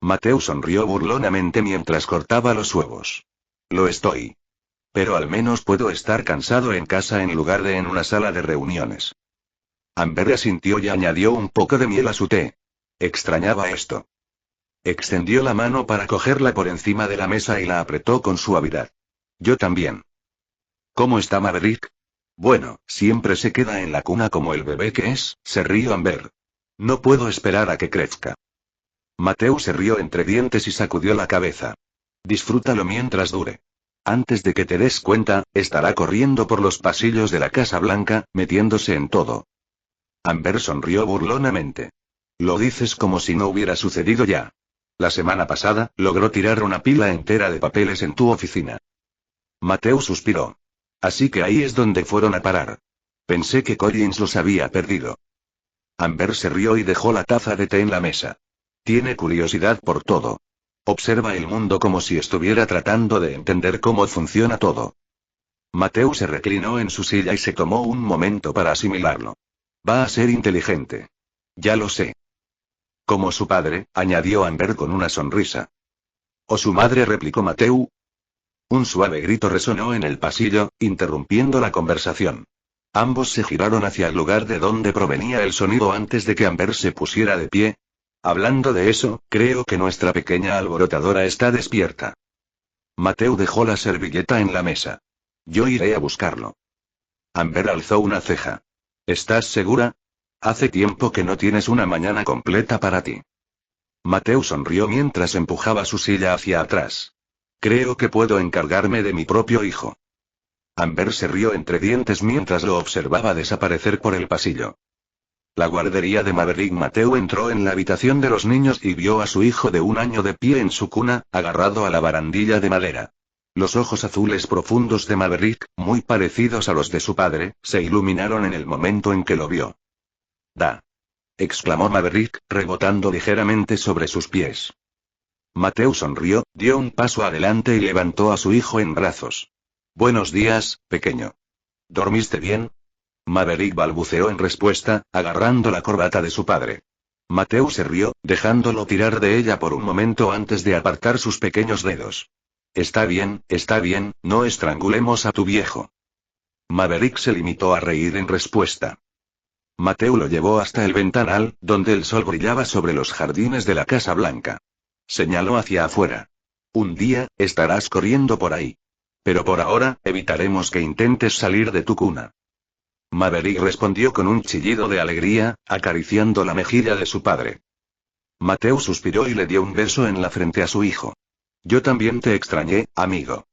Speaker 1: Mateo sonrió burlonamente mientras cortaba los huevos. «Lo estoy. Pero al menos puedo estar cansado en casa en lugar de en una sala de reuniones». Amber asintió y añadió un poco de miel a su té. Extrañaba esto. Extendió la mano para cogerla por encima de la mesa y la apretó con suavidad. «Yo también». «¿Cómo está Maverick?». «Bueno, siempre se queda en la cuna como el bebé que es», se rió Amber. «No puedo esperar a que crezca». Mateo se rió entre dientes y sacudió la cabeza. «Disfrútalo mientras dure. Antes de que te des cuenta, estará corriendo por los pasillos de la Casa Blanca, metiéndose en todo». Amber sonrió burlonamente. «Lo dices como si no hubiera sucedido ya. La semana pasada, logró tirar una pila entera de papeles en tu oficina». Mateo suspiró. «Así que ahí es donde fueron a parar. Pensé que Collins los había perdido». Amber se rió y dejó la taza de té en la mesa. «Tiene curiosidad por todo. Observa el mundo como si estuviera tratando de entender cómo funciona todo». Mateo se reclinó en su silla y se tomó un momento para asimilarlo. «Va a ser inteligente». «Ya lo sé». «Como su padre», añadió Amber con una sonrisa. «¿O su madre?», replicó Mateo. Un suave grito resonó en el pasillo, interrumpiendo la conversación. Ambos se giraron hacia el lugar de donde provenía el sonido antes de que Amber se pusiera de pie. «Hablando de eso, creo que nuestra pequeña alborotadora está despierta». Mateo dejó la servilleta en la mesa. «Yo iré a buscarlo». Amber alzó una ceja. «¿Estás segura? Hace tiempo que no tienes una mañana completa para ti». Mateo sonrió mientras empujaba su silla hacia atrás. «Creo que puedo encargarme de mi propio hijo». Amber se rió entre dientes mientras lo observaba desaparecer por el pasillo. La guardería de Maverick. Mateo entró en la habitación de los niños y vio a su hijo de 1 año de pie en su cuna, agarrado a la barandilla de madera. Los ojos azules profundos de Maverick, muy parecidos a los de su padre, se iluminaron en el momento en que lo vio. «Da», exclamó Maverick, rebotando ligeramente sobre sus pies. Mateo sonrió, dio un paso adelante y levantó a su hijo en brazos. «Buenos días, pequeño. ¿Dormiste bien?». Maverick balbuceó en respuesta, agarrando la corbata de su padre. Mateo se rió, dejándolo tirar de ella por un momento antes de apartar sus pequeños dedos. Está bien, no estrangulemos a tu viejo». Maverick se limitó a reír en respuesta. Mateo lo llevó hasta el ventanal, donde el sol brillaba sobre los jardines de la Casa Blanca. Señaló hacia afuera. «Un día, estarás corriendo por ahí. Pero por ahora, evitaremos que intentes salir de tu cuna». Maverick respondió con un chillido de alegría, acariciando la mejilla de su padre. Mateo suspiró y le dio un beso en la frente a su hijo. «Yo también te extrañé, amigo».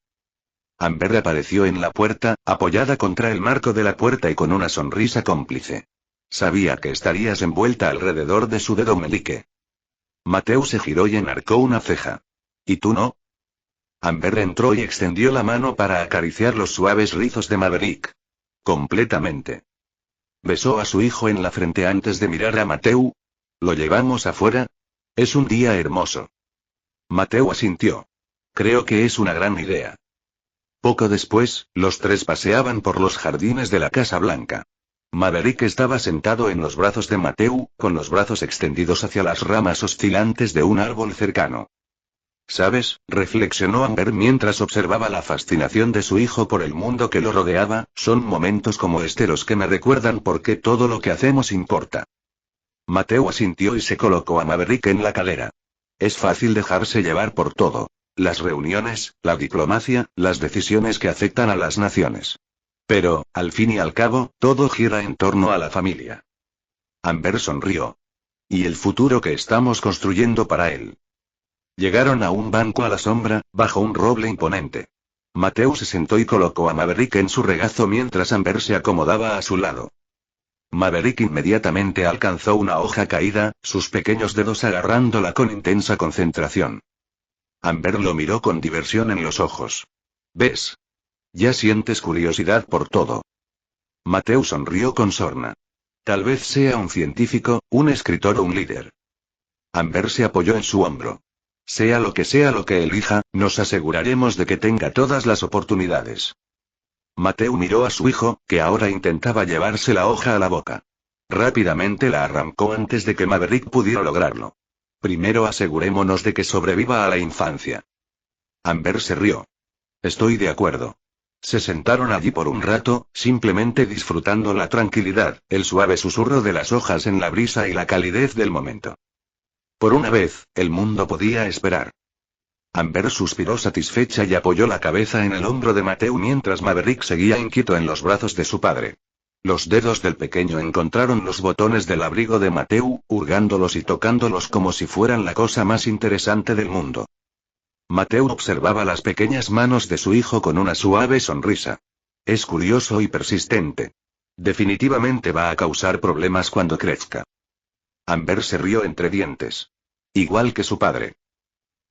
Speaker 1: Amber apareció en la puerta, apoyada contra el marco de la puerta y con una sonrisa cómplice. «Sabía que estarías envuelta alrededor de su dedo meñique». Mateo se giró y enarcó una ceja. «¿Y tú no?». Amber entró y extendió la mano para acariciar los suaves rizos de Maverick. «Completamente». Besó a su hijo en la frente antes de mirar a Mateo. «¿Lo llevamos afuera? Es un día hermoso». Mateo asintió. «Creo que es una gran idea». Poco después, los tres paseaban por los jardines de la Casa Blanca. Maverick estaba sentado en los brazos de Mateo, con los brazos extendidos hacia las ramas oscilantes de un árbol cercano. «¿Sabes?», reflexionó Amber mientras observaba la fascinación de su hijo por el mundo que lo rodeaba, «son momentos como este los que me recuerdan por qué todo lo que hacemos importa». Mateo asintió y se colocó a Maverick en la cadera. «Es fácil dejarse llevar por todo. Las reuniones, la diplomacia, las decisiones que afectan a las naciones. Pero, al fin y al cabo, todo gira en torno a la familia». Amber sonrió. «Y el futuro que estamos construyendo para él». Llegaron a un banco a la sombra, bajo un roble imponente. Mateo se sentó y colocó a Maverick en su regazo mientras Amber se acomodaba a su lado. Maverick inmediatamente alcanzó una hoja caída, sus pequeños dedos agarrándola con intensa concentración. Amber lo miró con diversión en los ojos. «¿Ves? Ya sientes curiosidad por todo». Mateo sonrió con sorna. «Tal vez sea un científico, un escritor o un líder». Amber se apoyó en su hombro. Sea lo que elija, nos aseguraremos de que tenga todas las oportunidades». Mateo miró a su hijo, que ahora intentaba llevarse la hoja a la boca. Rápidamente la arrancó antes de que Maverick pudiera lograrlo. «Primero asegurémonos de que sobreviva a la infancia». Amber se rió. «Estoy de acuerdo». Se sentaron allí por un rato, simplemente disfrutando la tranquilidad, el suave susurro de las hojas en la brisa y la calidez del momento. Por una vez, el mundo podía esperar. Amber suspiró satisfecha y apoyó la cabeza en el hombro de Mateo mientras Maverick seguía inquieto en los brazos de su padre. Los dedos del pequeño encontraron los botones del abrigo de Mateo, hurgándolos y tocándolos como si fueran la cosa más interesante del mundo. Mateo observaba las pequeñas manos de su hijo con una suave sonrisa. «Es curioso y persistente. Definitivamente va a causar problemas cuando crezca». Amber se rió entre dientes. «Igual que su padre».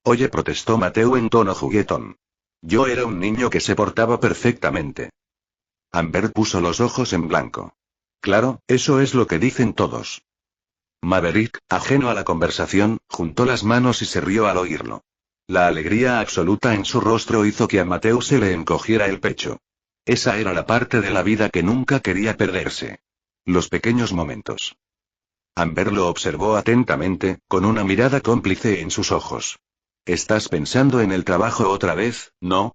Speaker 1: «Oye», protestó Mateo en tono juguetón. «Yo era un niño que se portaba perfectamente». Amber puso los ojos en blanco. «Claro, eso es lo que dicen todos». Maverick, ajeno a la conversación, juntó las manos y se rió al oírlo. La alegría absoluta en su rostro hizo que a Mateo se le encogiera el pecho. Esa era la parte de la vida que nunca quería perderse. Los pequeños momentos. Amber lo observó atentamente, con una mirada cómplice en sus ojos. «¿Estás pensando en el trabajo otra vez, no?».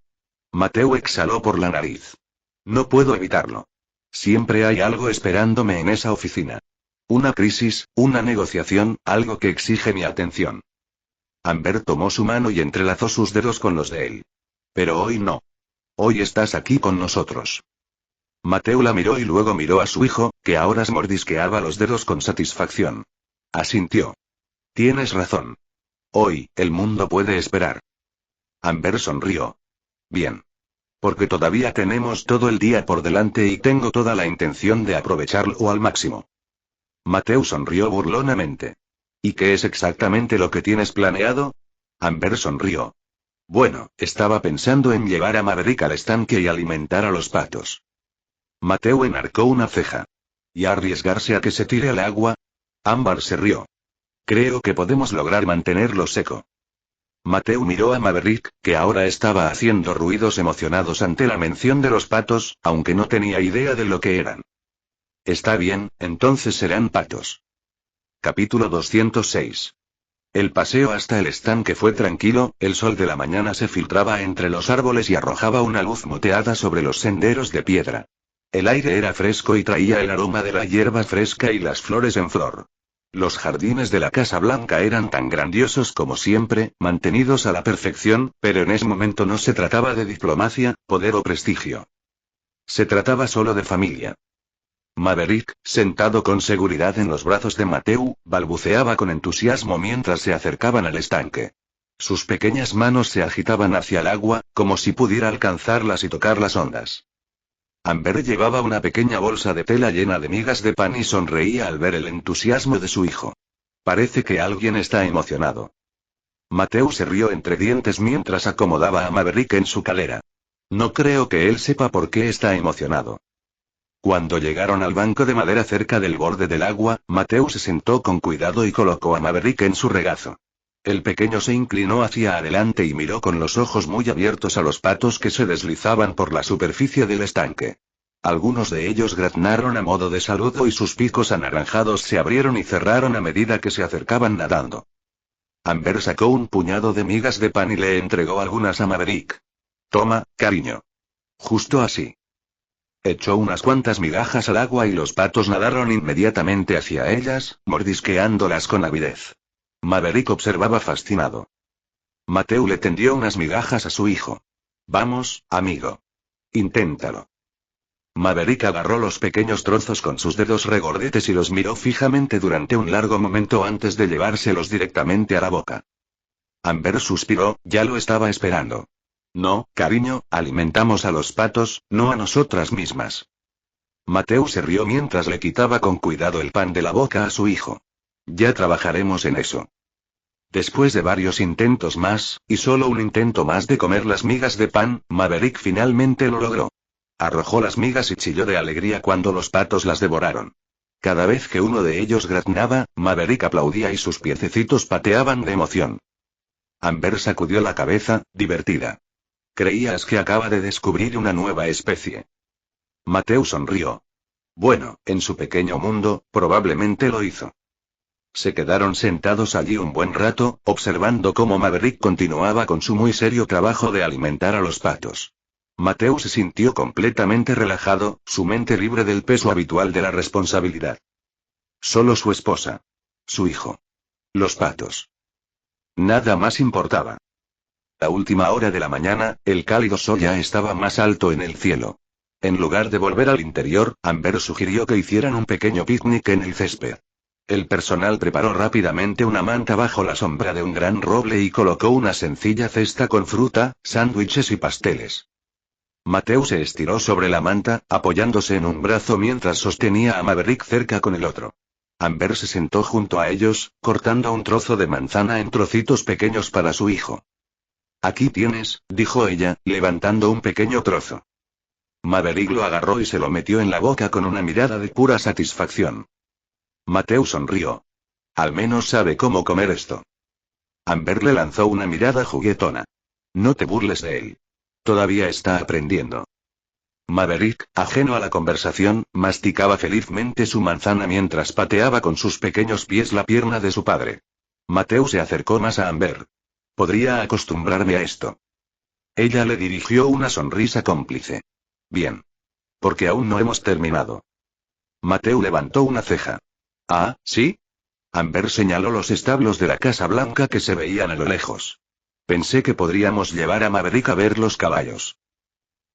Speaker 1: Mateo exhaló por la nariz. «No puedo evitarlo. Siempre hay algo esperándome en esa oficina. Una crisis, una negociación, algo que exige mi atención». Amber tomó su mano y entrelazó sus dedos con los de él. «Pero hoy no. Hoy estás aquí con nosotros». Mateo la miró y luego miró a su hijo, que ahora mordisqueaba los dedos con satisfacción. Asintió. «Tienes razón. Hoy, el mundo puede esperar». Amber sonrió. «Bien. Porque todavía tenemos todo el día por delante y tengo toda la intención de aprovecharlo al máximo». Mateo sonrió burlonamente. «¿Y qué es exactamente lo que tienes planeado?». Amber sonrió. Bueno, estaba pensando en llevar a Maverick al estanque y alimentar a los patos. Mateo enarcó una ceja. ¿Y arriesgarse a que se tire al agua? Ámbar se rió. Creo que podemos lograr mantenerlo seco. Mateo miró a Maverick, que ahora estaba haciendo ruidos emocionados ante la mención de los patos, aunque no tenía idea de lo que eran. Está bien, entonces serán patos. Capítulo 206. El paseo hasta el estanque fue tranquilo, el sol de la mañana se filtraba entre los árboles y arrojaba una luz moteada sobre los senderos de piedra. El aire era fresco y traía el aroma de la hierba fresca y las flores en flor. Los jardines de la Casa Blanca eran tan grandiosos como siempre, mantenidos a la perfección, pero en ese momento no se trataba de diplomacia, poder o prestigio. Se trataba solo de familia. Maverick, sentado con seguridad en los brazos de Mateo, balbuceaba con entusiasmo mientras se acercaban al estanque. Sus pequeñas manos se agitaban hacia el agua, como si pudiera alcanzarlas y tocar las ondas. Amber llevaba una pequeña bolsa de tela llena de migas de pan y sonreía al ver el entusiasmo de su hijo. Parece que alguien está emocionado. Mateo se rió entre dientes mientras acomodaba a Maverick en su calera. No creo que él sepa por qué está emocionado. Cuando llegaron al banco de madera cerca del borde del agua, Mateo se sentó con cuidado y colocó a Maverick en su regazo. El pequeño se inclinó hacia adelante y miró con los ojos muy abiertos a los patos que se deslizaban por la superficie del estanque. Algunos de ellos graznaron a modo de saludo y sus picos anaranjados se abrieron y cerraron a medida que se acercaban nadando. Amber sacó un puñado de migas de pan y le entregó algunas a Maverick. Toma, cariño. Justo así. Echó unas cuantas migajas al agua y los patos nadaron inmediatamente hacia ellas, mordisqueándolas con avidez. Maverick observaba fascinado. Mateo le tendió unas migajas a su hijo. Vamos, amigo. Inténtalo. Maverick agarró los pequeños trozos con sus dedos regordetes y los miró fijamente durante un largo momento antes de llevárselos directamente a la boca. Amber suspiró, ya lo estaba esperando. No, cariño, alimentamos a los patos, no a nosotras mismas. Mateo se rió mientras le quitaba con cuidado el pan de la boca a su hijo. Ya trabajaremos en eso. Después de varios intentos más, y solo un intento más de comer las migas de pan, Maverick finalmente lo logró. Arrojó las migas y chilló de alegría cuando los patos las devoraron. Cada vez que uno de ellos graznaba, Maverick aplaudía y sus piececitos pateaban de emoción. Amber sacudió la cabeza, divertida. ¿Creías que acaba de descubrir una nueva especie? Mateo sonrió. Bueno, en su pequeño mundo, probablemente lo hizo. Se quedaron sentados allí un buen rato, observando cómo Maverick continuaba con su muy serio trabajo de alimentar a los patos. Mateo se sintió completamente relajado, su mente libre del peso habitual de la responsabilidad. Solo su esposa. Su hijo. Los patos. Nada más importaba. A última hora de la mañana, el cálido sol ya estaba más alto en el cielo. En lugar de volver al interior, Amber sugirió que hicieran un pequeño picnic en el césped. El personal preparó rápidamente una manta bajo la sombra de un gran roble y colocó una sencilla cesta con fruta, sándwiches y pasteles. Mateo se estiró sobre la manta, apoyándose en un brazo mientras sostenía a Maverick cerca con el otro. Amber se sentó junto a ellos, cortando un trozo de manzana en trocitos pequeños para su hijo. Aquí tienes, dijo ella, levantando un pequeño trozo. Maverick lo agarró y se lo metió en la boca con una mirada de pura satisfacción. Mateo sonrió. Al menos sabe cómo comer esto. Amber le lanzó una mirada juguetona. No te burles de él. Todavía está aprendiendo. Maverick, ajeno a la conversación, masticaba felizmente su manzana mientras pateaba con sus pequeños pies la pierna de su padre. Mateo se acercó más a Amber. Podría acostumbrarme a esto. Ella le dirigió una sonrisa cómplice. Bien. Porque aún no hemos terminado. Mateo levantó una ceja. Ah, ¿sí? Amber señaló los establos de la Casa Blanca que se veían a lo lejos. Pensé que podríamos llevar a Maverick a ver los caballos.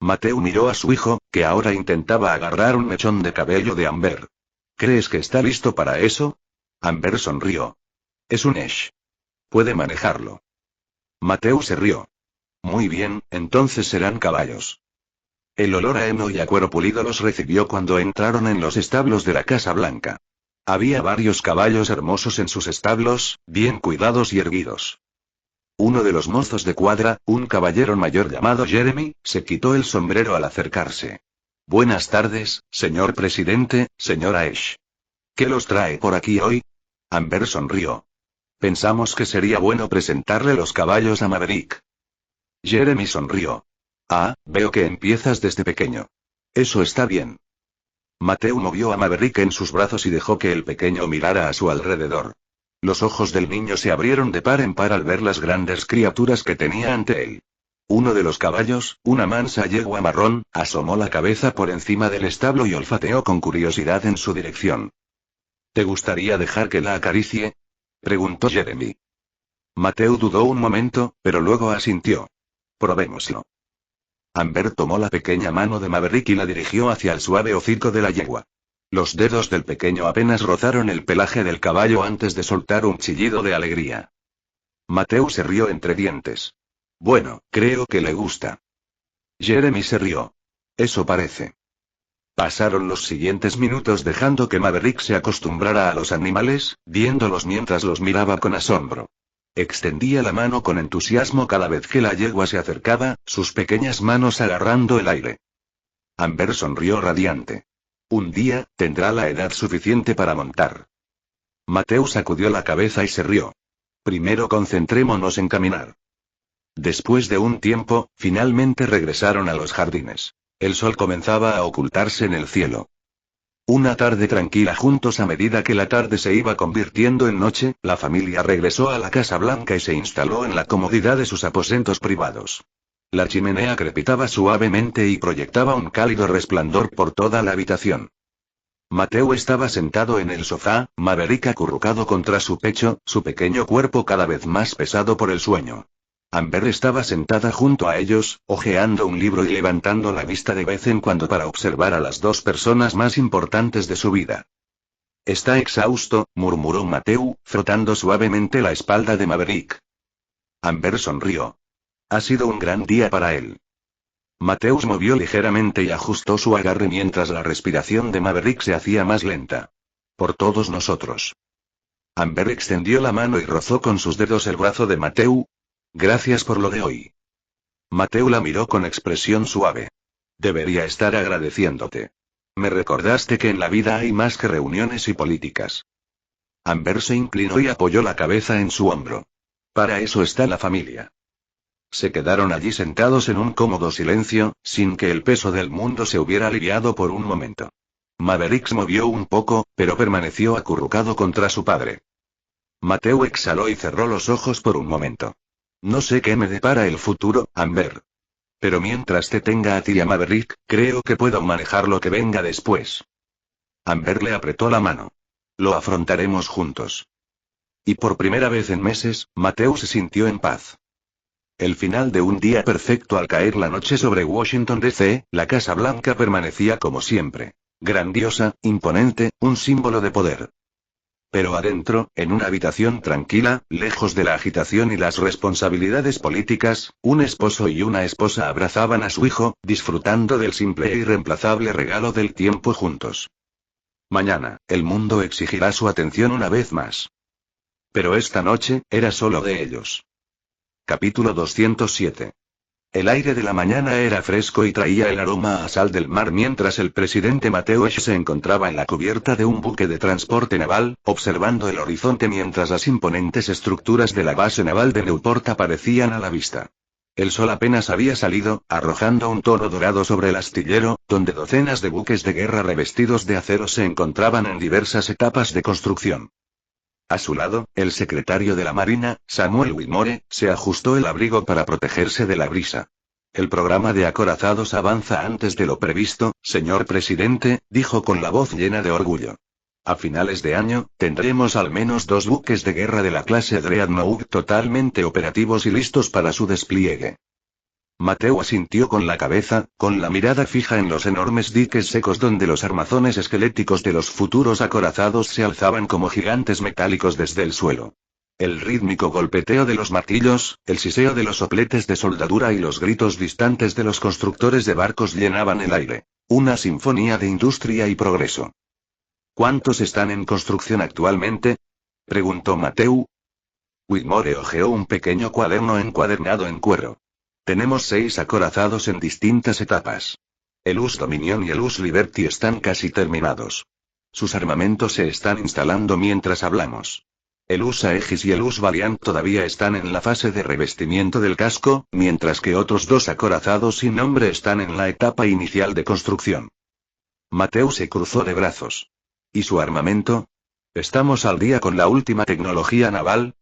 Speaker 1: Mateo miró a su hijo, que ahora intentaba agarrar un mechón de cabello de Amber. ¿Crees que está listo para eso? Amber sonrió. Es un Esh. Puede manejarlo. Mateo se rió. Muy bien, entonces serán caballos. El olor a heno y a cuero pulido los recibió cuando entraron en los establos de la Casa Blanca. Había varios caballos hermosos en sus establos, bien cuidados y erguidos. Uno de los mozos de cuadra, un caballero mayor llamado Jeremy, se quitó el sombrero al acercarse. Buenas tardes, señor presidente, señora Ash. ¿Qué los trae por aquí hoy? Amber sonrió. Pensamos que sería bueno presentarle los caballos a Maverick. Jeremy sonrió. Ah, veo que empiezas desde pequeño. Eso está bien. Mateo movió a Maverick en sus brazos y dejó que el pequeño mirara a su alrededor. Los ojos del niño se abrieron de par en par al ver las grandes criaturas que tenía ante él. Uno de los caballos, una mansa yegua marrón, asomó la cabeza por encima del establo y olfateó con curiosidad en su dirección. ¿Te gustaría dejar que la acaricie? Preguntó Jeremy. Mateo dudó un momento, pero luego asintió. Probémoslo. Amber tomó la pequeña mano de Maverick y la dirigió hacia el suave hocico de la yegua. Los dedos del pequeño apenas rozaron el pelaje del caballo antes de soltar un chillido de alegría. Mateo se rió entre dientes. Bueno, creo que le gusta. Jeremy se rió. Eso parece. Pasaron los siguientes minutos dejando que Maverick se acostumbrara a los animales, viéndolos mientras los miraba con asombro. Extendía la mano con entusiasmo cada vez que la yegua se acercaba, sus pequeñas manos agarrando el aire. Amber sonrió radiante. Un día, tendrá la edad suficiente para montar. Mateo sacudió la cabeza y se rió. Primero concentrémonos en caminar. Después de un tiempo, finalmente regresaron a los jardines. El sol comenzaba a ocultarse en el cielo. Una tarde tranquila juntos a medida que la tarde se iba convirtiendo en noche, la familia regresó a la Casa Blanca y se instaló en la comodidad de sus aposentos privados. La chimenea crepitaba suavemente y proyectaba un cálido resplandor por toda la habitación. Mateo estaba sentado en el sofá, Maverick acurrucado contra su pecho, su pequeño cuerpo cada vez más pesado por el sueño. Amber estaba sentada junto a ellos, hojeando un libro y levantando la vista de vez en cuando para observar a las dos personas más importantes de su vida. Está exhausto, murmuró Mateo, frotando suavemente la espalda de Maverick. Amber sonrió. Ha sido un gran día para él. Mateo se movió ligeramente y ajustó su agarre mientras la respiración de Maverick se hacía más lenta. Por todos nosotros. Amber extendió la mano y rozó con sus dedos el brazo de Mateo. Gracias por lo de hoy. Mateo la miró con expresión suave. Debería estar agradeciéndote. Me recordaste que en la vida hay más que reuniones y políticas. Amber se inclinó y apoyó la cabeza en su hombro. Para eso está la familia. Se quedaron allí sentados en un cómodo silencio, sin que el peso del mundo se hubiera aliviado por un momento. Maverick se movió un poco, pero permaneció acurrucado contra su padre. Mateo exhaló y cerró los ojos por un momento. No sé qué me depara el futuro, Amber. Pero mientras te tenga a ti y a Maverick, creo que puedo manejar lo que venga después. Amber le apretó la mano. Lo afrontaremos juntos. Y por primera vez en meses, Mateo se sintió en paz. El final de un día perfecto al caer la noche sobre Washington D.C., la Casa Blanca permanecía como siempre. Grandiosa, imponente, un símbolo de poder. Pero adentro, en una habitación tranquila, lejos de la agitación y las responsabilidades políticas, un esposo y una esposa abrazaban a su hijo, disfrutando del simple e irreemplazable regalo del tiempo juntos. Mañana, el mundo exigirá su atención una vez más. Pero esta noche, era solo de ellos. Capítulo 207. El aire de la mañana era fresco y traía el aroma a sal del mar mientras el presidente Mateo Ash se encontraba en la cubierta de un buque de transporte naval, observando el horizonte mientras las imponentes estructuras de la base naval de Newport aparecían a la vista. El sol apenas había salido, arrojando un tono dorado sobre el astillero, donde docenas de buques de guerra revestidos de acero se encontraban en diversas etapas de construcción. A su lado, el secretario de la Marina, Samuel Whitmore, se ajustó el abrigo para protegerse de la brisa. El programa de acorazados avanza antes de lo previsto, señor presidente, dijo con la voz llena de orgullo. A finales de año, tendremos al menos 2 buques de guerra de la clase Dreadnought totalmente operativos y listos para su despliegue. Mateo asintió con la cabeza, con la mirada fija en los enormes diques secos donde los armazones esqueléticos de los futuros acorazados se alzaban como gigantes metálicos desde el suelo. El rítmico golpeteo de los martillos, el siseo de los sopletes de soldadura y los gritos distantes de los constructores de barcos llenaban el aire. Una sinfonía de industria y progreso. ¿Cuántos están en construcción actualmente?, preguntó Mateo. Whitmore hojeó un pequeño cuaderno encuadernado en cuero. Tenemos 6 acorazados en distintas etapas. El US Dominion y el US Liberty están casi terminados. Sus armamentos se están instalando mientras hablamos. El US Aegis y el US Valiant todavía están en la fase de revestimiento del casco, mientras que otros 2 acorazados sin nombre están en la etapa inicial de construcción. Mateo se cruzó de brazos. ¿Y su armamento? ¿Estamos al día con la última tecnología naval?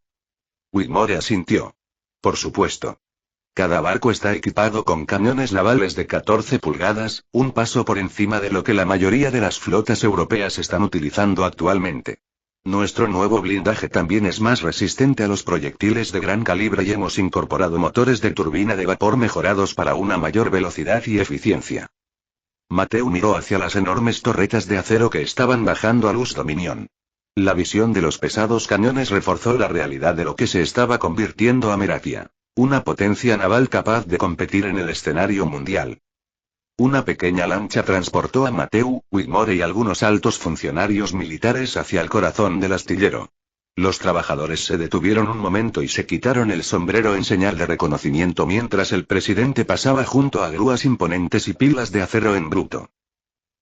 Speaker 1: Whitmore asintió. Por supuesto. Cada barco está equipado con cañones navales de 14 pulgadas, un paso por encima de lo que la mayoría de las flotas europeas están utilizando actualmente. Nuestro nuevo blindaje también es más resistente a los proyectiles de gran calibre y hemos incorporado motores de turbina de vapor mejorados para una mayor velocidad y eficiencia. Mateo miró hacia las enormes torretas de acero que estaban bajando a luz Dominion. La visión de los pesados cañones reforzó la realidad de lo que se estaba convirtiendo Ameratia. Una potencia naval capaz de competir en el escenario mundial. Una pequeña lancha transportó a Mateo, Whitmore y algunos altos funcionarios militares hacia el corazón del astillero. Los trabajadores se detuvieron un momento y se quitaron el sombrero en señal de reconocimiento mientras el presidente pasaba junto a grúas imponentes y pilas de acero en bruto.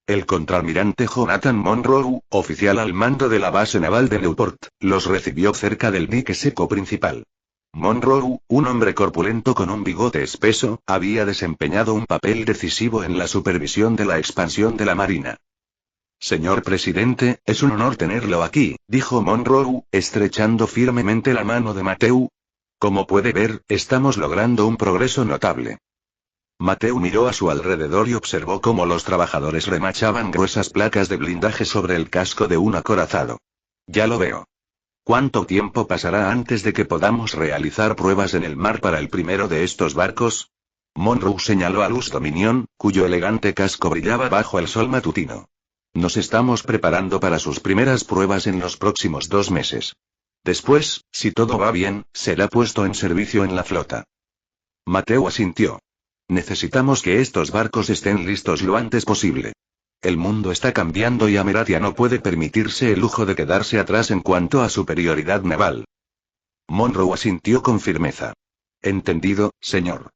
Speaker 1: El contraalmirante Jonathan Monroe, oficial al mando de la base naval de Newport, los recibió cerca del dique seco principal. Monroe, un hombre corpulento con un bigote espeso, había desempeñado un papel decisivo en la supervisión de la expansión de la Marina. Señor presidente, es un honor tenerlo aquí, dijo Monroe, estrechando firmemente la mano de Mateo. Como puede ver, estamos logrando un progreso notable. Mateo miró a su alrededor y observó cómo los trabajadores remachaban gruesas placas de blindaje sobre el casco de un acorazado. Ya lo veo. ¿Cuánto tiempo pasará antes de que podamos realizar pruebas en el mar para el primero de estos barcos? Monroe señaló a Luz Dominion, cuyo elegante casco brillaba bajo el sol matutino. Nos estamos preparando para sus primeras pruebas en los próximos 2 meses. Después, si todo va bien, será puesto en servicio en la flota. Mateo asintió. Necesitamos que estos barcos estén listos lo antes posible. El mundo está cambiando y Ameratia no puede permitirse el lujo de quedarse atrás en cuanto a superioridad naval. Monroe asintió con firmeza. Entendido, señor.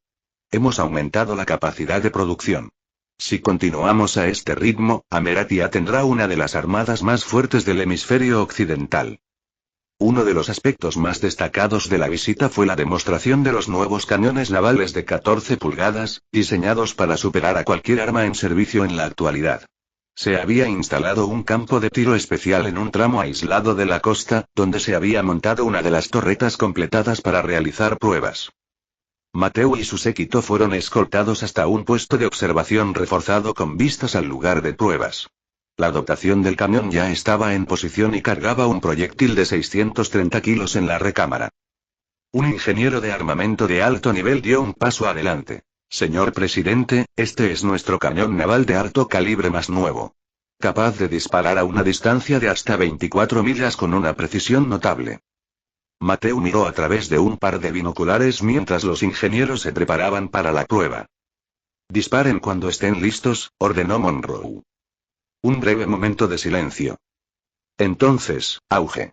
Speaker 1: Hemos aumentado la capacidad de producción. Si continuamos a este ritmo, Ameratia tendrá una de las armadas más fuertes del hemisferio occidental. Uno de los aspectos más destacados de la visita fue la demostración de los nuevos cañones navales de 14 pulgadas, diseñados para superar a cualquier arma en servicio en la actualidad. Se había instalado un campo de tiro especial en un tramo aislado de la costa, donde se había montado una de las torretas completadas para realizar pruebas. Mateo y su séquito fueron escoltados hasta un puesto de observación reforzado con vistas al lugar de pruebas. La dotación del cañón ya estaba en posición y cargaba un proyectil de 630 kilos en la recámara. Un ingeniero de armamento de alto nivel dio un paso adelante. Señor presidente, este es nuestro cañón naval de alto calibre más nuevo. Capaz de disparar a una distancia de hasta 24 millas con una precisión notable. Mateo miró a través de un par de binoculares mientras los ingenieros se preparaban para la prueba. Disparen cuando estén listos, ordenó Monroe. Un breve momento de silencio. Entonces, auge.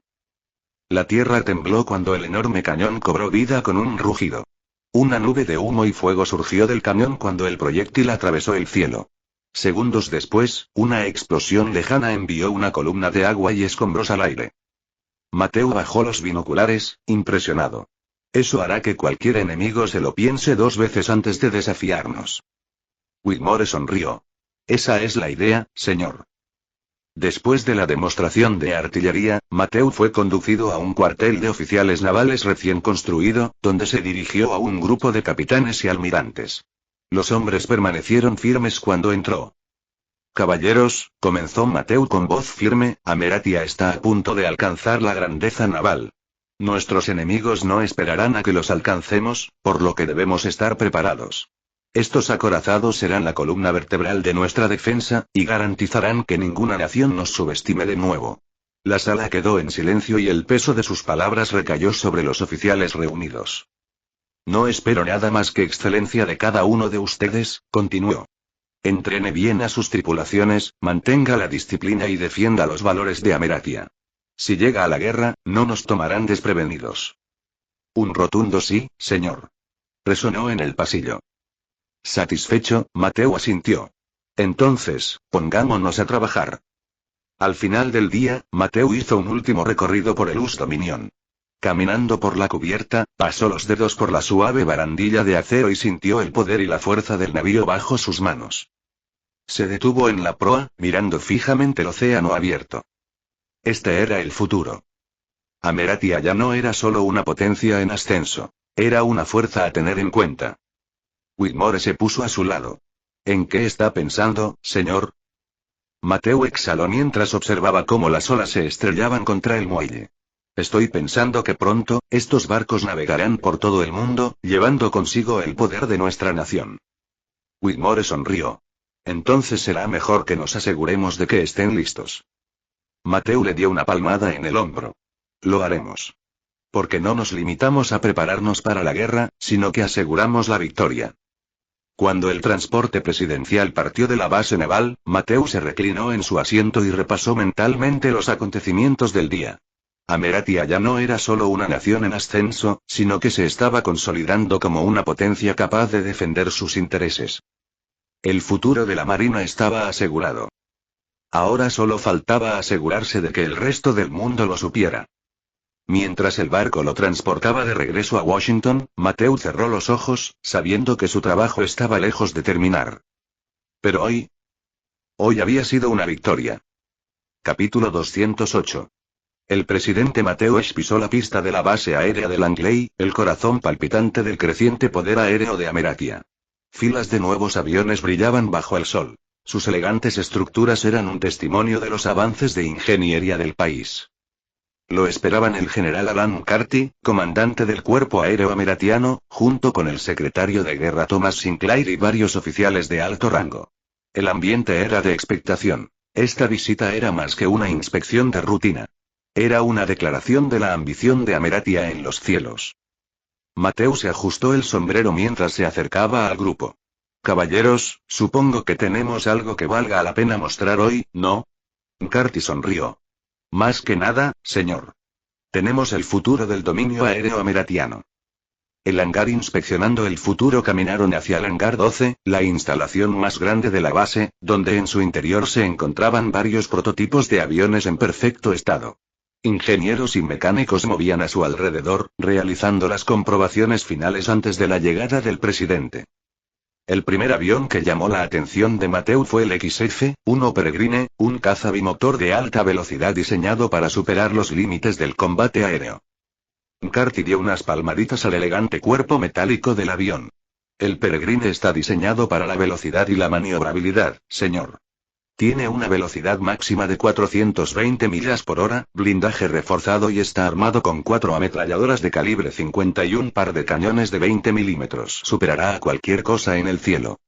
Speaker 1: La tierra tembló cuando el enorme cañón cobró vida con un rugido. Una nube de humo y fuego surgió del cañón cuando el proyectil atravesó el cielo. Segundos después, una explosión lejana envió una columna de agua y escombros al aire. Mateo bajó los binoculares, impresionado. Eso hará que cualquier enemigo se lo piense 2 veces antes de desafiarnos. Whitmore sonrió. Esa es la idea, señor. Después de la demostración de artillería, Mateo fue conducido a un cuartel de oficiales navales recién construido, donde se dirigió a un grupo de capitanes y almirantes. Los hombres permanecieron firmes cuando entró. Caballeros, comenzó Mateo con voz firme, Ameratia está a punto de alcanzar la grandeza naval. Nuestros enemigos no esperarán a que los alcancemos, por lo que debemos estar preparados. Estos acorazados serán la columna vertebral de nuestra defensa, y garantizarán que ninguna nación nos subestime de nuevo. La sala quedó en silencio y el peso de sus palabras recayó sobre los oficiales reunidos. No espero nada más que excelencia de cada uno de ustedes, continuó. Entrene bien a sus tripulaciones, mantenga la disciplina y defienda los valores de Ameratia. Si llega a la guerra, no nos tomarán desprevenidos. Un rotundo sí, señor. Resonó en el pasillo. Satisfecho, Mateo asintió. Entonces, pongámonos a trabajar. Al final del día, Mateo hizo un último recorrido por el Dominion. Caminando por la cubierta, pasó los dedos por la suave barandilla de acero y sintió el poder y la fuerza del navío bajo sus manos. Se detuvo en la proa, mirando fijamente el océano abierto. Este era el futuro. Ameratia ya no era solo una potencia en ascenso. Era una fuerza a tener en cuenta. Whitmore se puso a su lado. ¿En qué está pensando, señor? Mateo exhaló mientras observaba cómo las olas se estrellaban contra el muelle. Estoy pensando que pronto, estos barcos navegarán por todo el mundo, llevando consigo el poder de nuestra nación. Whitmore sonrió. Entonces será mejor que nos aseguremos de que estén listos. Mateo le dio una palmada en el hombro. Lo haremos. Porque no nos limitamos a prepararnos para la guerra, sino que aseguramos la victoria. Cuando el transporte presidencial partió de la base naval, Mateo se reclinó en su asiento y repasó mentalmente los acontecimientos del día. Ameratia ya no era solo una nación en ascenso, sino que se estaba consolidando como una potencia capaz de defender sus intereses. El futuro de la Marina estaba asegurado. Ahora solo faltaba asegurarse de que el resto del mundo lo supiera. Mientras el barco lo transportaba de regreso a Washington, Mateo cerró los ojos, sabiendo que su trabajo estaba lejos de terminar. Pero hoy había sido una victoria. Capítulo 208. El presidente Mateo pisó la pista de la base aérea de Langley, el corazón palpitante del creciente poder aéreo de Ameratia. Filas de nuevos aviones brillaban bajo el sol. Sus elegantes estructuras eran un testimonio de los avances de ingeniería del país. Lo esperaban el general Alan McCarthy, comandante del cuerpo aéreo ameratiano, junto con el secretario de guerra Thomas Sinclair y varios oficiales de alto rango. El ambiente era de expectación. Esta visita era más que una inspección de rutina. Era una declaración de la ambición de Ameratia en los cielos. Mateo se ajustó el sombrero mientras se acercaba al grupo. Caballeros, supongo que tenemos algo que valga la pena mostrar hoy, ¿no? McCarthy sonrió. Más que nada, señor. Tenemos el futuro del dominio aéreo ameratiano. El hangar inspeccionando el futuro caminaron hacia el hangar 12, la instalación más grande de la base, donde en su interior se encontraban varios prototipos de aviones en perfecto estado. Ingenieros y mecánicos movían a su alrededor, realizando las comprobaciones finales antes de la llegada del presidente. El primer avión que llamó la atención de Mateo fue el XF-1 Peregrine, un caza bimotor de alta velocidad diseñado para superar los límites del combate aéreo. McCarthy dio unas palmaditas al elegante cuerpo metálico del avión. El Peregrine está diseñado para la velocidad y la maniobrabilidad, señor. Tiene una velocidad máxima de 420 millas por hora, blindaje reforzado y está armado con 4 ametralladoras de calibre 50 y un par de cañones de 20 milímetros. Superará a cualquier cosa en el cielo.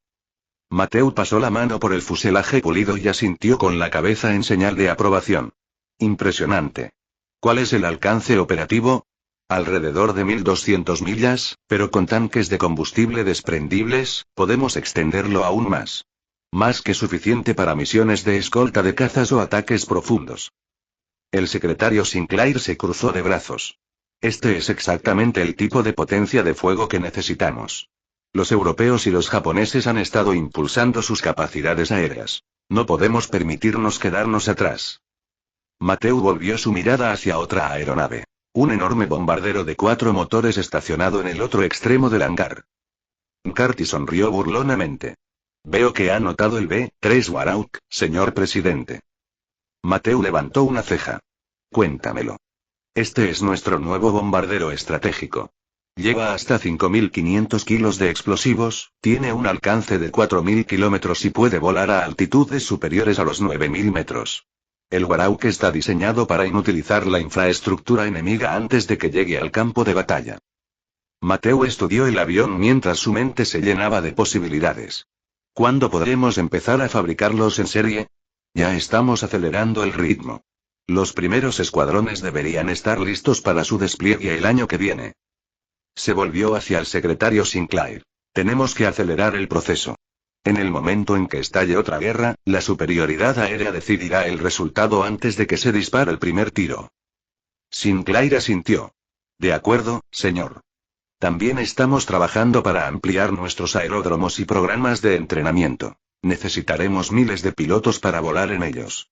Speaker 1: Mateo pasó la mano por el fuselaje pulido y asintió con la cabeza en señal de aprobación. Impresionante. ¿Cuál es el alcance operativo? Alrededor de 1200 millas, pero con tanques de combustible desprendibles, podemos extenderlo aún más. Más que suficiente para misiones de escolta de cazas o ataques profundos. El secretario Sinclair se cruzó de brazos. Este es exactamente el tipo de potencia de fuego que necesitamos. Los europeos y los japoneses han estado impulsando sus capacidades aéreas. No podemos permitirnos quedarnos atrás. Mateo volvió su mirada hacia otra aeronave. Un enorme bombardero de 4 motores estacionado en el otro extremo del hangar. McCarthy sonrió burlonamente. Veo que ha notado el B-3 Warhawk, señor presidente. Mateo levantó una ceja. Cuéntamelo. Este es nuestro nuevo bombardero estratégico. Lleva hasta 5.500 kilos de explosivos, tiene un alcance de 4.000 kilómetros y puede volar a altitudes superiores a los 9.000 metros. El Warhawk está diseñado para inutilizar la infraestructura enemiga antes de que llegue al campo de batalla. Mateo estudió el avión mientras su mente se llenaba de posibilidades. ¿Cuándo podremos empezar a fabricarlos en serie? Ya estamos acelerando el ritmo. Los primeros escuadrones deberían estar listos para su despliegue el año que viene. Se volvió hacia el secretario Sinclair. Tenemos que acelerar el proceso. En el momento en que estalle otra guerra, la superioridad aérea decidirá el resultado antes de que se dispare el primer tiro. Sinclair asintió. De acuerdo, señor. También estamos trabajando para ampliar nuestros aeródromos y programas de entrenamiento. Necesitaremos miles de pilotos para volar en ellos.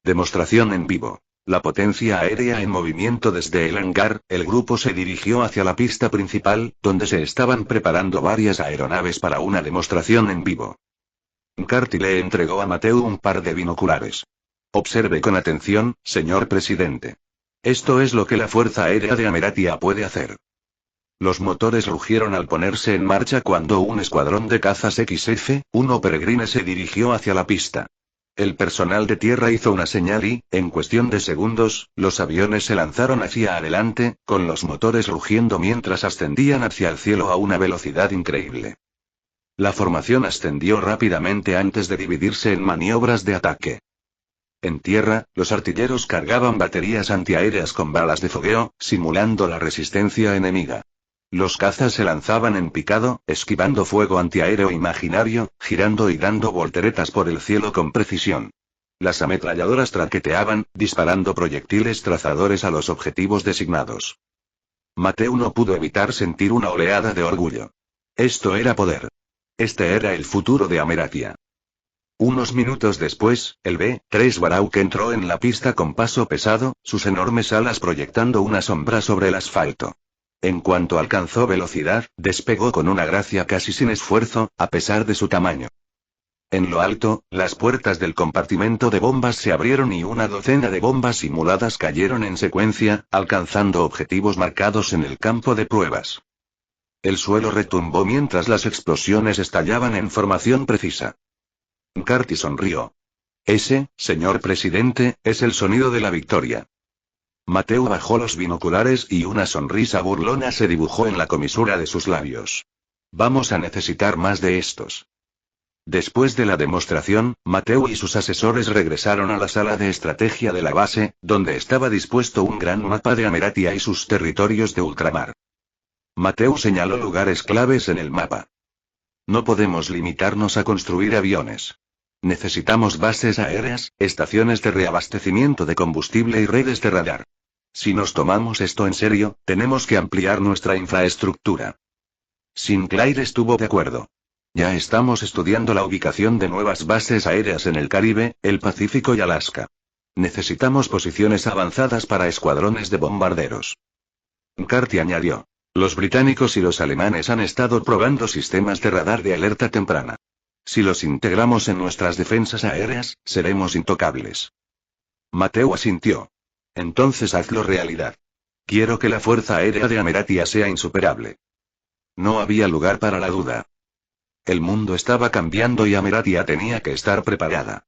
Speaker 1: Demostración en vivo. La potencia aérea en movimiento desde el hangar, el grupo se dirigió hacia la pista principal, donde se estaban preparando varias aeronaves para una demostración en vivo. McCarthy le entregó a Mateo un par de binoculares. Observe con atención, señor presidente. Esto es lo que la Fuerza Aérea de Ameratia puede hacer. Los motores rugieron al ponerse en marcha cuando un escuadrón de cazas XF-1 Peregrine se dirigió hacia la pista. El personal de tierra hizo una señal y, en cuestión de segundos, los aviones se lanzaron hacia adelante, con los motores rugiendo mientras ascendían hacia el cielo a una velocidad increíble. La formación ascendió rápidamente antes de dividirse en maniobras de ataque. En tierra, los artilleros cargaban baterías antiaéreas con balas de fogueo, simulando la resistencia enemiga. Los cazas se lanzaban en picado, esquivando fuego antiaéreo imaginario, girando y dando volteretas por el cielo con precisión. Las ametralladoras traqueteaban, disparando proyectiles trazadores a los objetivos designados. Mateo no pudo evitar sentir una oleada de orgullo. Esto era poder. Este era el futuro de Ameratia. Unos minutos después, el B-3 Barak entró en la pista con paso pesado, sus enormes alas proyectando una sombra sobre el asfalto. En cuanto alcanzó velocidad, despegó con una gracia casi sin esfuerzo, a pesar de su tamaño. En lo alto, las puertas del compartimento de bombas se abrieron y una docena de bombas simuladas cayeron en secuencia, alcanzando objetivos marcados en el campo de pruebas. El suelo retumbó mientras las explosiones estallaban en formación precisa. McCarthy sonrió. Ese, señor presidente, es el sonido de la victoria. Mateo bajó los binoculares y una sonrisa burlona se dibujó en la comisura de sus labios. Vamos a necesitar más de estos. Después de la demostración, Mateo y sus asesores regresaron a la sala de estrategia de la base, donde estaba dispuesto un gran mapa de Ameratia y sus territorios de ultramar. Mateo señaló lugares claves en el mapa. No podemos limitarnos a construir aviones. Necesitamos bases aéreas, estaciones de reabastecimiento de combustible y redes de radar. Si nos tomamos esto en serio, tenemos que ampliar nuestra infraestructura. Sinclair estuvo de acuerdo. Ya estamos estudiando la ubicación de nuevas bases aéreas en el Caribe, el Pacífico y Alaska. Necesitamos posiciones avanzadas para escuadrones de bombarderos. McCarthy añadió. Los británicos y los alemanes han estado probando sistemas de radar de alerta temprana. Si los integramos en nuestras defensas aéreas, seremos intocables. Mateo asintió. Entonces hazlo realidad. Quiero que la Fuerza Aérea de Ameratia sea insuperable. No había lugar para la duda. El mundo estaba cambiando y Ameratia tenía que estar preparada.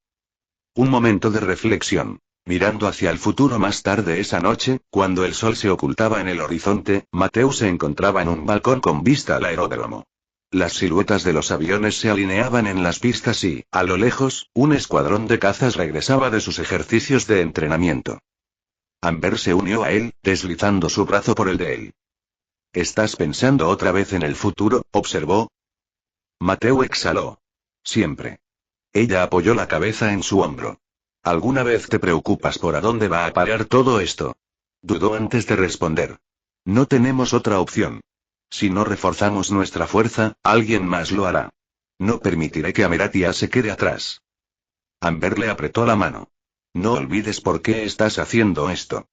Speaker 1: Un momento de reflexión. Mirando hacia el futuro más tarde esa noche, cuando el sol se ocultaba en el horizonte, Mateo se encontraba en un balcón con vista al aeródromo. Las siluetas de los aviones se alineaban en las pistas y, a lo lejos, un escuadrón de cazas regresaba de sus ejercicios de entrenamiento. Amber se unió a él, deslizando su brazo por el de él. ¿Estás pensando otra vez en el futuro?, observó. Mateo exhaló. Siempre. Ella apoyó la cabeza en su hombro. ¿Alguna vez te preocupas por a dónde va a parar todo esto? Dudó antes de responder. No tenemos otra opción. Si no reforzamos nuestra fuerza, alguien más lo hará. No permitiré que Ameratia se quede atrás. Amber le apretó la mano. No olvides por qué estás haciendo esto.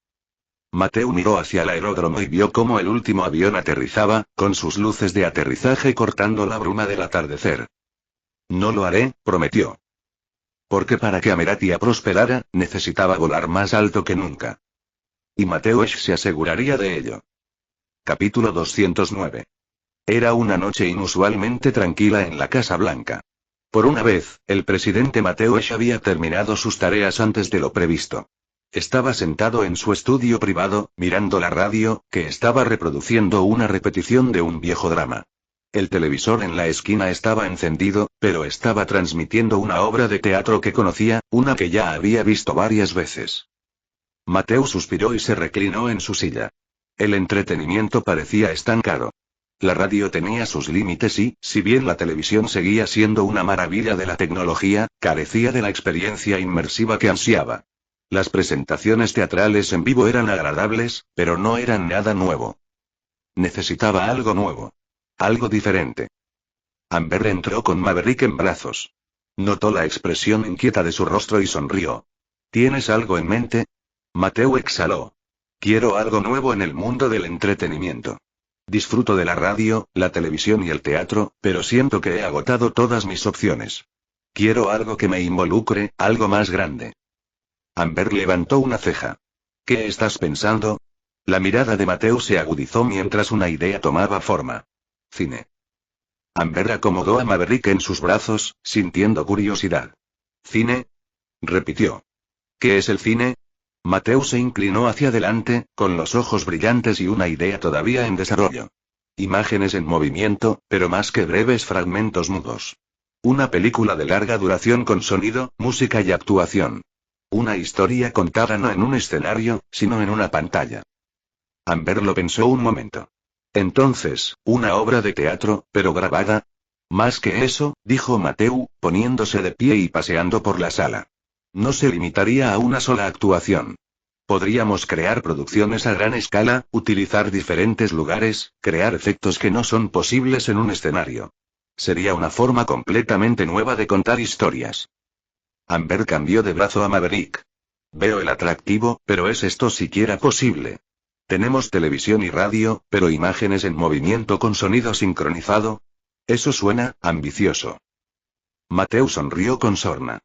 Speaker 1: Mateo miró hacia el aeródromo y vio cómo el último avión aterrizaba, con sus luces de aterrizaje cortando la bruma del atardecer. No lo haré, prometió. Porque para que Ameratia prosperara, necesitaba volar más alto que nunca. Y Mateo se aseguraría de ello. Capítulo 209. Era una noche inusualmente tranquila en la Casa Blanca. Por una vez, el presidente Mateo había terminado sus tareas antes de lo previsto. Estaba sentado en su estudio privado, mirando la radio, que estaba reproduciendo una repetición de un viejo drama. El televisor en la esquina estaba encendido, pero estaba transmitiendo una obra de teatro que conocía, una que ya había visto varias veces. Mateo suspiró y se reclinó en su silla. El entretenimiento parecía estancado. La radio tenía sus límites y, si bien la televisión seguía siendo una maravilla de la tecnología, carecía de la experiencia inmersiva que ansiaba. Las presentaciones teatrales en vivo eran agradables, pero no eran nada nuevo. Necesitaba algo nuevo. Algo diferente. Amber entró con Maverick en brazos. Notó la expresión inquieta de su rostro y sonrió. ¿Tienes algo en mente? Mateo exhaló. Quiero algo nuevo en el mundo del entretenimiento. Disfruto de la radio, la televisión y el teatro, pero siento que he agotado todas mis opciones. Quiero algo que me involucre, algo más grande. Amber levantó una ceja. ¿Qué estás pensando? La mirada de Mateo se agudizó mientras una idea tomaba forma. Cine. Amber acomodó a Maverick en sus brazos, sintiendo curiosidad. ¿Cine? Repitió. ¿Qué es el cine? Mateo se inclinó hacia adelante, con los ojos brillantes y una idea todavía en desarrollo. Imágenes en movimiento, pero más que breves fragmentos mudos. Una película de larga duración con sonido, música y actuación. Una historia contada no en un escenario, sino en una pantalla. Amber lo pensó un momento. Entonces, una obra de teatro, pero grabada. Más que eso, dijo Mateo, poniéndose de pie y paseando por la sala. No se limitaría a una sola actuación. Podríamos crear producciones a gran escala, utilizar diferentes lugares, crear efectos que no son posibles en un escenario. Sería una forma completamente nueva de contar historias. Amber cambió de brazo a Maverick. Veo el atractivo, pero ¿es esto siquiera posible? Tenemos televisión y radio, pero imágenes en movimiento con sonido sincronizado. Eso suena ambicioso. Mateo sonrió con sorna.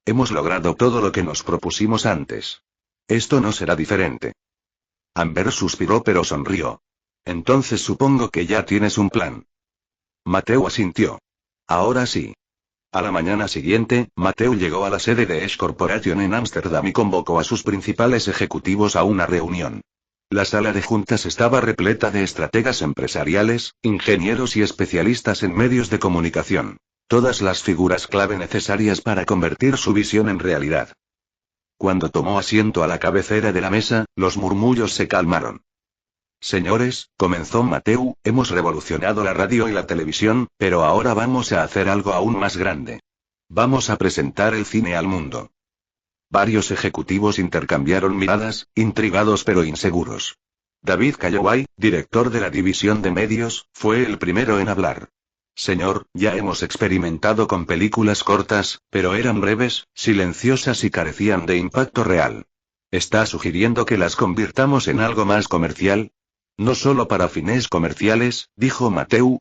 Speaker 1: Hemos logrado todo lo que nos propusimos antes. Esto no será diferente. Amber suspiró pero sonrió. Entonces supongo que ya tienes un plan. Mateo asintió. Ahora sí. A la mañana siguiente, Mateo llegó a la sede de Esch Corporation en Ámsterdam y convocó a sus principales ejecutivos a una reunión. La sala de juntas estaba repleta de estrategas empresariales, ingenieros y especialistas en medios de comunicación. Todas las figuras clave necesarias para convertir su visión en realidad. Cuando tomó asiento a la cabecera de la mesa, los murmullos se calmaron. Señores, comenzó Mateo, hemos revolucionado la radio y la televisión, pero ahora vamos a hacer algo aún más grande. Vamos a presentar el cine al mundo. Varios ejecutivos intercambiaron miradas, intrigados pero inseguros. David Calloway, director de la división de medios, fue el primero en hablar. Señor, ya hemos experimentado con películas cortas, pero eran breves, silenciosas y carecían de impacto real. ¿Está sugiriendo que las convirtamos en algo más comercial? No solo para fines comerciales, dijo Mateo.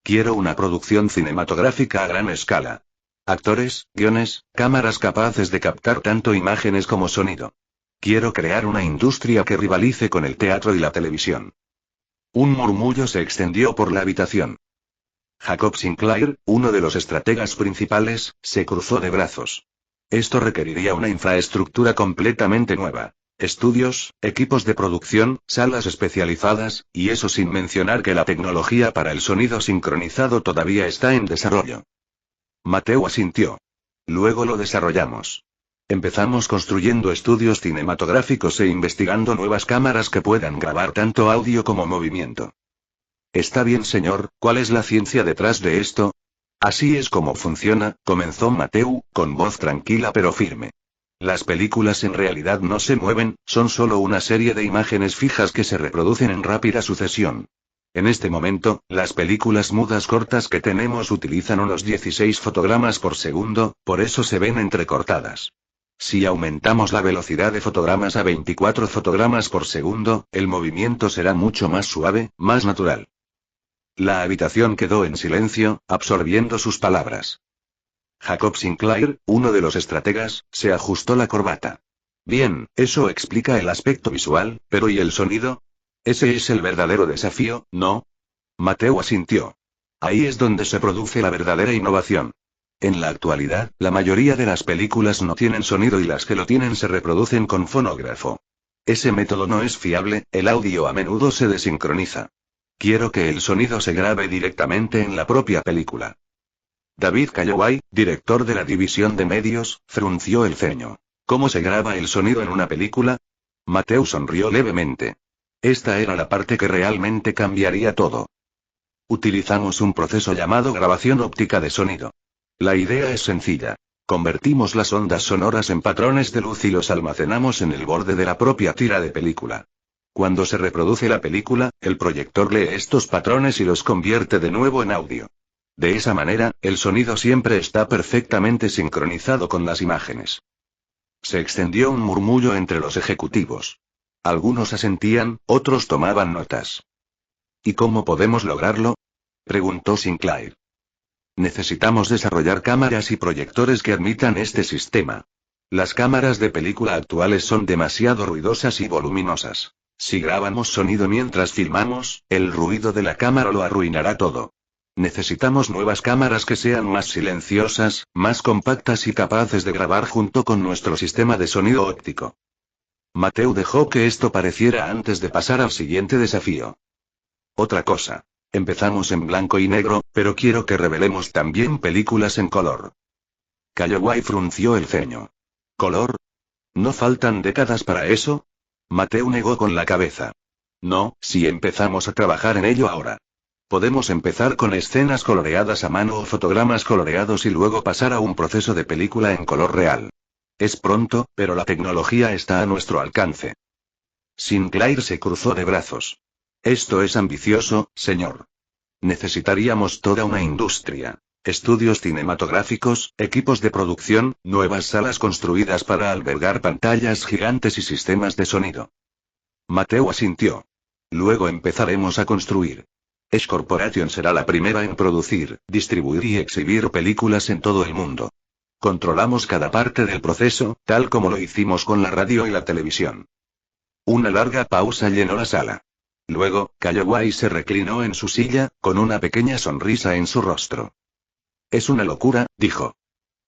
Speaker 1: Quiero una producción cinematográfica a gran escala. Actores, guiones, cámaras capaces de captar tanto imágenes como sonido. Quiero crear una industria que rivalice con el teatro y la televisión. Un murmullo se extendió por la habitación. Jacob Sinclair, uno de los estrategas principales, se cruzó de brazos. Esto requeriría una infraestructura completamente nueva. Estudios, equipos de producción, salas especializadas, y eso sin mencionar que la tecnología para el sonido sincronizado todavía está en desarrollo. Mateo asintió. Luego lo desarrollamos. Empezamos construyendo estudios cinematográficos e investigando nuevas cámaras que puedan grabar tanto audio como movimiento. Está bien, señor, ¿cuál es la ciencia detrás de esto? Así es como funciona, comenzó Mateo, con voz tranquila pero firme. Las películas en realidad no se mueven, son solo una serie de imágenes fijas que se reproducen en rápida sucesión. En este momento, las películas mudas cortas que tenemos utilizan unos 16 fotogramas por segundo, por eso se ven entrecortadas. Si aumentamos la velocidad de fotogramas a 24 fotogramas por segundo, el movimiento será mucho más suave, más natural. La habitación quedó en silencio, absorbiendo sus palabras. Jacob Sinclair, uno de los estrategas, se ajustó la corbata. Bien, eso explica el aspecto visual, pero ¿y el sonido? Ese es el verdadero desafío, ¿no? Mateo asintió. Ahí es donde se produce la verdadera innovación. En la actualidad, la mayoría de las películas no tienen sonido y las que lo tienen se reproducen con fonógrafo. Ese método no es fiable, el audio a menudo se desincroniza. Quiero que el sonido se grabe directamente en la propia película. David Calloway, director de la división de medios, frunció el ceño. ¿Cómo se graba el sonido en una película? Mateo sonrió levemente. Esta era la parte que realmente cambiaría todo. Utilizamos un proceso llamado grabación óptica de sonido. La idea es sencilla. Convertimos las ondas sonoras en patrones de luz y los almacenamos en el borde de la propia tira de película. Cuando se reproduce la película, el proyector lee estos patrones y los convierte de nuevo en audio. De esa manera, el sonido siempre está perfectamente sincronizado con las imágenes. Se extendió un murmullo entre los ejecutivos. Algunos asentían, otros tomaban notas. ¿Y cómo podemos lograrlo?, preguntó Sinclair. Necesitamos desarrollar cámaras y proyectores que admitan este sistema. Las cámaras de película actuales son demasiado ruidosas y voluminosas. Si grabamos sonido mientras filmamos, el ruido de la cámara lo arruinará todo. Necesitamos nuevas cámaras que sean más silenciosas, más compactas y capaces de grabar junto con nuestro sistema de sonido óptico. Mateu dejó que esto pareciera antes de pasar al siguiente desafío. Otra cosa. Empezamos en blanco y negro, pero quiero que revelemos también películas en color. Calloway frunció el ceño. ¿Color? ¿No faltan décadas para eso? Mateu negó con la cabeza. No, si empezamos a trabajar en ello ahora. Podemos empezar con escenas coloreadas a mano o fotogramas coloreados y luego pasar a un proceso de película en color real. Es pronto, pero la tecnología está a nuestro alcance. Sinclair se cruzó de brazos. Esto es ambicioso, señor. Necesitaríamos toda una industria. Estudios cinematográficos, equipos de producción, nuevas salas construidas para albergar pantallas gigantes y sistemas de sonido. Mateu asintió. Luego empezaremos a construir. Edge Corporation será la primera en producir, distribuir y exhibir películas en todo el mundo. Controlamos cada parte del proceso, tal como lo hicimos con la radio y la televisión. Una larga pausa llenó la sala. Luego, Calloway se reclinó en su silla, con una pequeña sonrisa en su rostro. Es una locura, dijo.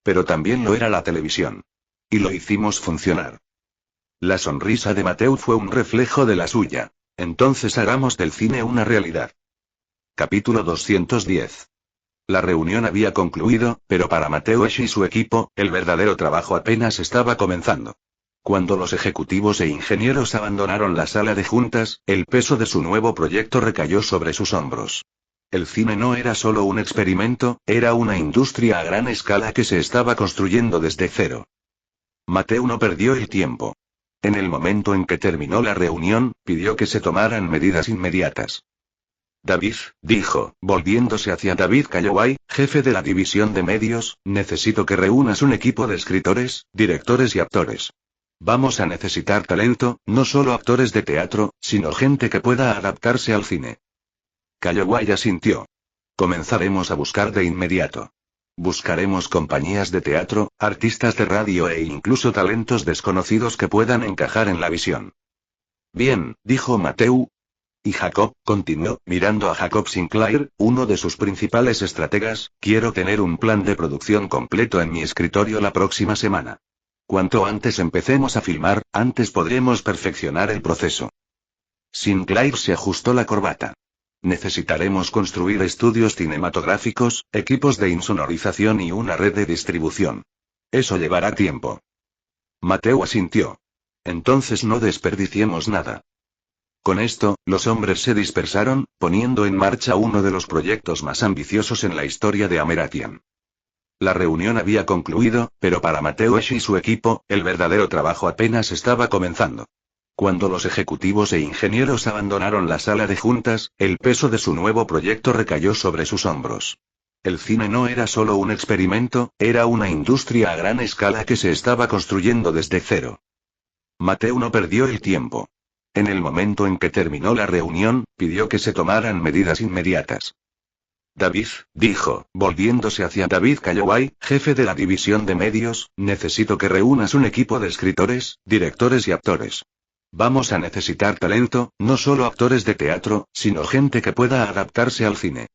Speaker 1: Pero también lo era la televisión. Y lo hicimos funcionar. La sonrisa de Mateu fue un reflejo de la suya. Entonces hagamos del cine una realidad. Capítulo 210. La reunión había concluido, pero para Mateu y su equipo, el verdadero trabajo apenas estaba comenzando. Cuando los ejecutivos e ingenieros abandonaron la sala de juntas, el peso de su nuevo proyecto recayó sobre sus hombros. El cine no era solo un experimento, era una industria a gran escala que se estaba construyendo desde cero. Mateu no perdió el tiempo. En el momento en que terminó la reunión, pidió que se tomaran medidas inmediatas. David, dijo, volviéndose hacia David Calloway, jefe de la división de medios, necesito que reúnas un equipo de escritores, directores y actores. Vamos a necesitar talento, no solo actores de teatro, sino gente que pueda adaptarse al cine. Calloway asintió. Comenzaremos a buscar de inmediato. Buscaremos compañías de teatro, artistas de radio e incluso talentos desconocidos que puedan encajar en la visión. Bien, dijo Mateu. Y Jacob, continuó, mirando a Jacob Sinclair, uno de sus principales estrategas, quiero tener un plan de producción completo en mi escritorio la próxima semana. Cuanto antes empecemos a filmar, antes podremos perfeccionar el proceso. Sinclair se ajustó la corbata. Necesitaremos construir estudios cinematográficos, equipos de insonorización y una red de distribución. Eso llevará tiempo. Mateu asintió. Entonces no desperdiciemos nada. Con esto, los hombres se dispersaron, poniendo en marcha uno de los proyectos más ambiciosos en la historia de Ameratian. La reunión había concluido, pero para Mateu y su equipo, el verdadero trabajo apenas estaba comenzando. Cuando los ejecutivos e ingenieros abandonaron la sala de juntas, el peso de su nuevo proyecto recayó sobre sus hombros. El cine no era solo un experimento, era una industria a gran escala que se estaba construyendo desde cero. Mateu no perdió el tiempo. En el momento en que terminó la reunión, pidió que se tomaran medidas inmediatas. David, dijo, volviéndose hacia David Calloway, jefe de la división de medios, necesito que reúnas un equipo de escritores, directores y actores. Vamos a necesitar talento, no solo actores de teatro, sino gente que pueda adaptarse al cine.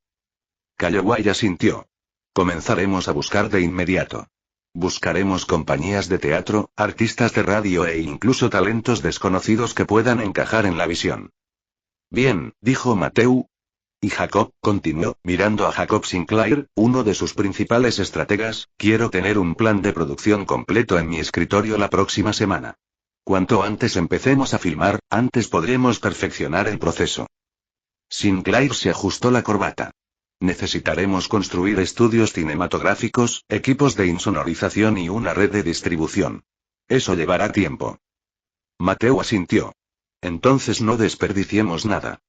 Speaker 1: Calloway asintió. Comenzaremos a buscar de inmediato. Buscaremos compañías de teatro, artistas de radio e incluso talentos desconocidos que puedan encajar en la visión. Bien, dijo Mateu. Y Jacob, continuó, mirando a Jacob Sinclair, uno de sus principales estrategas, quiero tener un plan de producción completo en mi escritorio la próxima semana. Cuanto antes empecemos a filmar, antes podremos perfeccionar el proceso. Sinclair se ajustó la corbata. Necesitaremos construir estudios cinematográficos, equipos de insonorización y una red de distribución. Eso llevará tiempo. Mateo asintió. Entonces no desperdiciemos nada.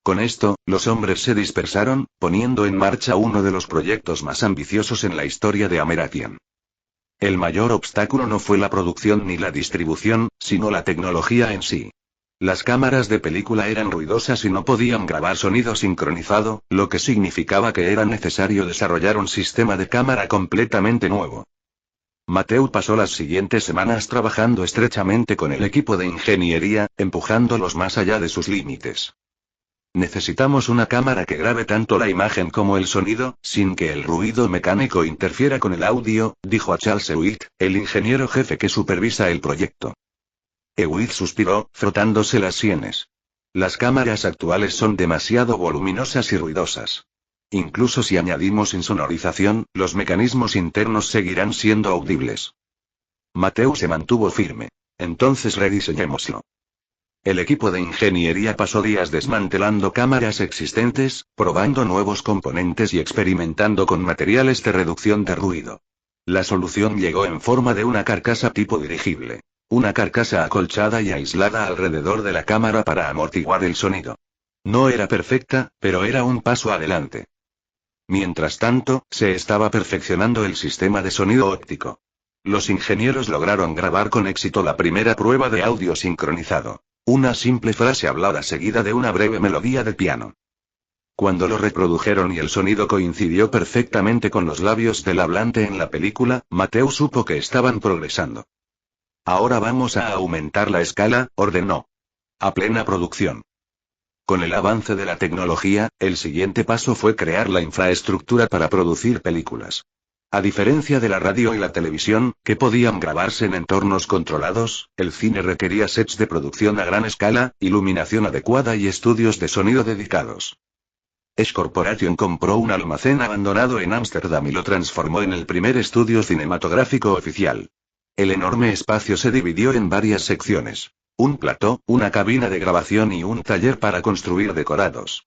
Speaker 1: Con esto, los hombres se dispersaron, poniendo en marcha uno de los proyectos más ambiciosos en la historia de Ameratian. El mayor obstáculo no fue la producción ni la distribución, sino la tecnología en sí. Las cámaras de película eran ruidosas y no podían grabar sonido sincronizado, lo que significaba que era necesario desarrollar un sistema de cámara completamente nuevo. Mateu pasó las siguientes semanas trabajando estrechamente con el equipo de ingeniería, empujándolos más allá de sus límites. Necesitamos una cámara que grabe tanto la imagen como el sonido, sin que el ruido mecánico interfiera con el audio, dijo a Charles Hewitt, el ingeniero jefe que supervisa el proyecto. Hewitt suspiró, frotándose las sienes. Las cámaras actuales son demasiado voluminosas y ruidosas. Incluso si añadimos insonorización, los mecanismos internos seguirán siendo audibles. Mateu se mantuvo firme. Entonces rediseñémoslo. El equipo de ingeniería pasó días desmantelando cámaras existentes, probando nuevos componentes y experimentando con materiales de reducción de ruido. La solución llegó en forma de una carcasa tipo dirigible. Una carcasa acolchada y aislada alrededor de la cámara para amortiguar el sonido. No era perfecta, pero era un paso adelante. Mientras tanto, se estaba perfeccionando el sistema de sonido óptico. Los ingenieros lograron grabar con éxito la primera prueba de audio sincronizado. Una simple frase hablada seguida de una breve melodía de piano. Cuando lo reprodujeron y el sonido coincidió perfectamente con los labios del hablante en la película, Mateu supo que estaban progresando. Ahora vamos a aumentar la escala, ordenó. A plena producción. Con el avance de la tecnología, el siguiente paso fue crear la infraestructura para producir películas. A diferencia de la radio y la televisión, que podían grabarse en entornos controlados, el cine requería sets de producción a gran escala, iluminación adecuada y estudios de sonido dedicados. Esch Corporation compró un almacén abandonado en Ámsterdam y lo transformó en el primer estudio cinematográfico oficial. El enorme espacio se dividió en varias secciones. Un plató, una cabina de grabación y un taller para construir decorados.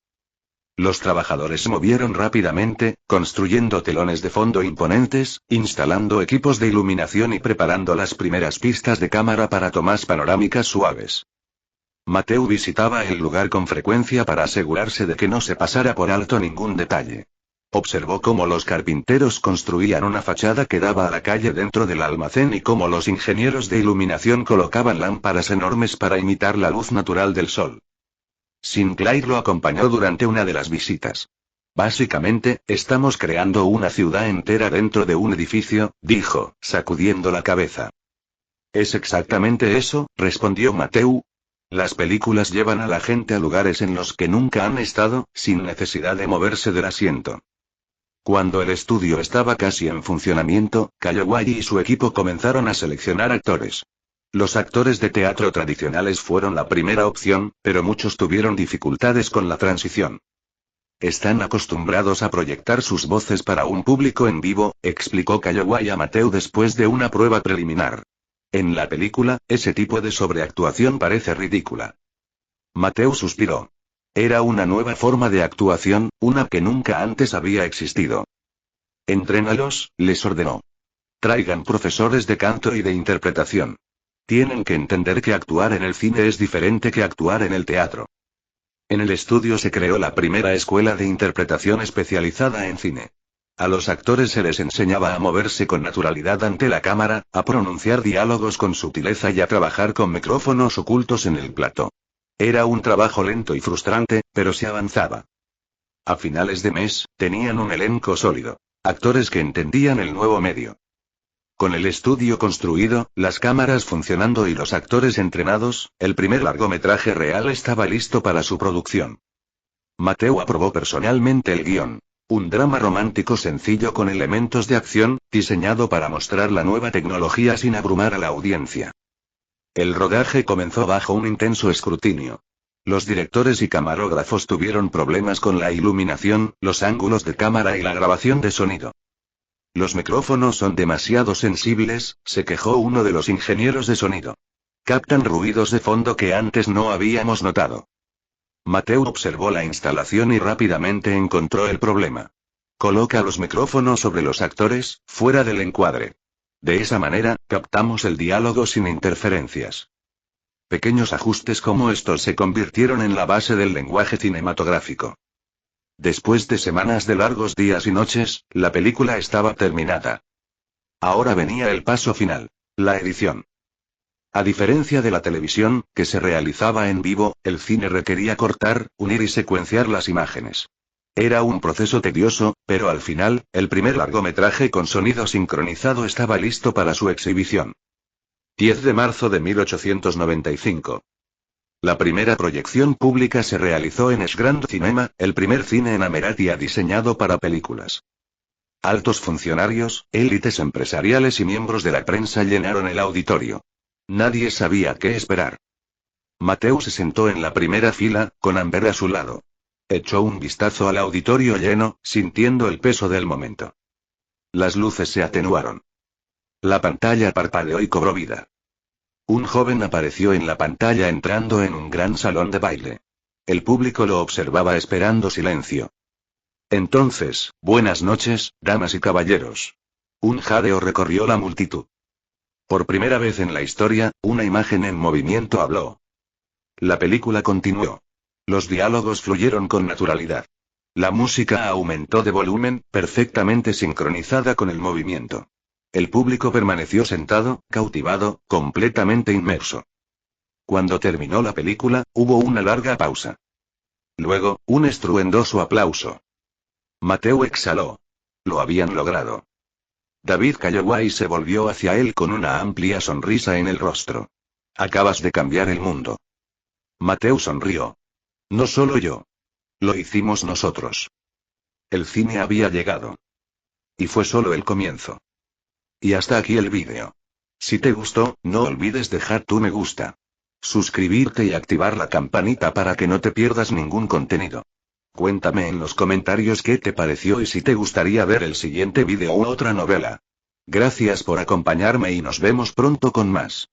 Speaker 1: Los trabajadores se movieron rápidamente, construyendo telones de fondo imponentes, instalando equipos de iluminación y preparando las primeras pistas de cámara para tomas panorámicas suaves. Mateu visitaba el lugar con frecuencia para asegurarse de que no se pasara por alto ningún detalle. Observó cómo los carpinteros construían una fachada que daba a la calle dentro del almacén y cómo los ingenieros de iluminación colocaban lámparas enormes para imitar la luz natural del sol. Sinclair lo acompañó durante una de las visitas. Básicamente, estamos creando una ciudad entera dentro de un edificio, dijo, sacudiendo la cabeza. Es exactamente eso, respondió Mateu. Las películas llevan a la gente a lugares en los que nunca han estado, sin necesidad de moverse del asiento. Cuando el estudio estaba casi en funcionamiento, Kawai y su equipo comenzaron a seleccionar actores. Los actores de teatro tradicionales fueron la primera opción, pero muchos tuvieron dificultades con la transición. Están acostumbrados a proyectar sus voces para un público en vivo, explicó Kawai a Mateu después de una prueba preliminar. En la película, ese tipo de sobreactuación parece ridícula. Mateu suspiró. Era una nueva forma de actuación, una que nunca antes había existido. Entrénalos, les ordenó. Traigan profesores de canto y de interpretación. Tienen que entender que actuar en el cine es diferente que actuar en el teatro. En el estudio se creó la primera escuela de interpretación especializada en cine. A los actores se les enseñaba a moverse con naturalidad ante la cámara, a pronunciar diálogos con sutileza y a trabajar con micrófonos ocultos en el plató. Era un trabajo lento y frustrante, pero se avanzaba. A finales de mes, tenían un elenco sólido. Actores que entendían el nuevo medio. Con el estudio construido, las cámaras funcionando y los actores entrenados, el primer largometraje real estaba listo para su producción. Mateu aprobó personalmente el guión. Un drama romántico sencillo con elementos de acción, diseñado para mostrar la nueva tecnología sin abrumar a la audiencia. El rodaje comenzó bajo un intenso escrutinio. Los directores y camarógrafos tuvieron problemas con la iluminación, los ángulos de cámara y la grabación de sonido. Los micrófonos son demasiado sensibles, se quejó uno de los ingenieros de sonido. Captan ruidos de fondo que antes no habíamos notado. Mateo observó la instalación y rápidamente encontró el problema. Coloca los micrófonos sobre los actores, fuera del encuadre. De esa manera, captamos el diálogo sin interferencias. Pequeños ajustes como estos se convirtieron en la base del lenguaje cinematográfico. Después de semanas de largos días y noches, la película estaba terminada. Ahora venía el paso final: la edición. A diferencia de la televisión, que se realizaba en vivo, el cine requería cortar, unir y secuenciar las imágenes. Era un proceso tedioso, pero al final, el primer largometraje con sonido sincronizado estaba listo para su exhibición. 10 de marzo de 1895. La primera proyección pública se realizó en Grand Cinema, el primer cine en Ameratia diseñado para películas. Altos funcionarios, élites empresariales y miembros de la prensa llenaron el auditorio. Nadie sabía qué esperar. Mateo se sentó en la primera fila, con Amber a su lado. Echó un vistazo al auditorio lleno, sintiendo el peso del momento. Las luces se atenuaron. La pantalla parpadeó y cobró vida. Un joven apareció en la pantalla entrando en un gran salón de baile. El público lo observaba esperando silencio. Entonces, buenas noches, damas y caballeros. Un jadeo recorrió la multitud. Por primera vez en la historia, una imagen en movimiento habló. La película continuó. Los diálogos fluyeron con naturalidad. La música aumentó de volumen, perfectamente sincronizada con el movimiento. El público permaneció sentado, cautivado, completamente inmerso. Cuando terminó la película, hubo una larga pausa. Luego, un estruendoso aplauso. Mateo exhaló. Lo habían logrado. David Calloway se volvió hacia él con una amplia sonrisa en el rostro. Acabas de cambiar el mundo. Mateo sonrió. No solo yo. Lo hicimos nosotros. El cine había llegado. Y fue solo el comienzo. Y hasta aquí el vídeo. Si te gustó, no olvides dejar tu me gusta. Suscribirte y activar la campanita para que no te pierdas ningún contenido. Cuéntame en los comentarios qué te pareció y si te gustaría ver el siguiente vídeo u otra novela. Gracias por acompañarme y nos vemos pronto con más.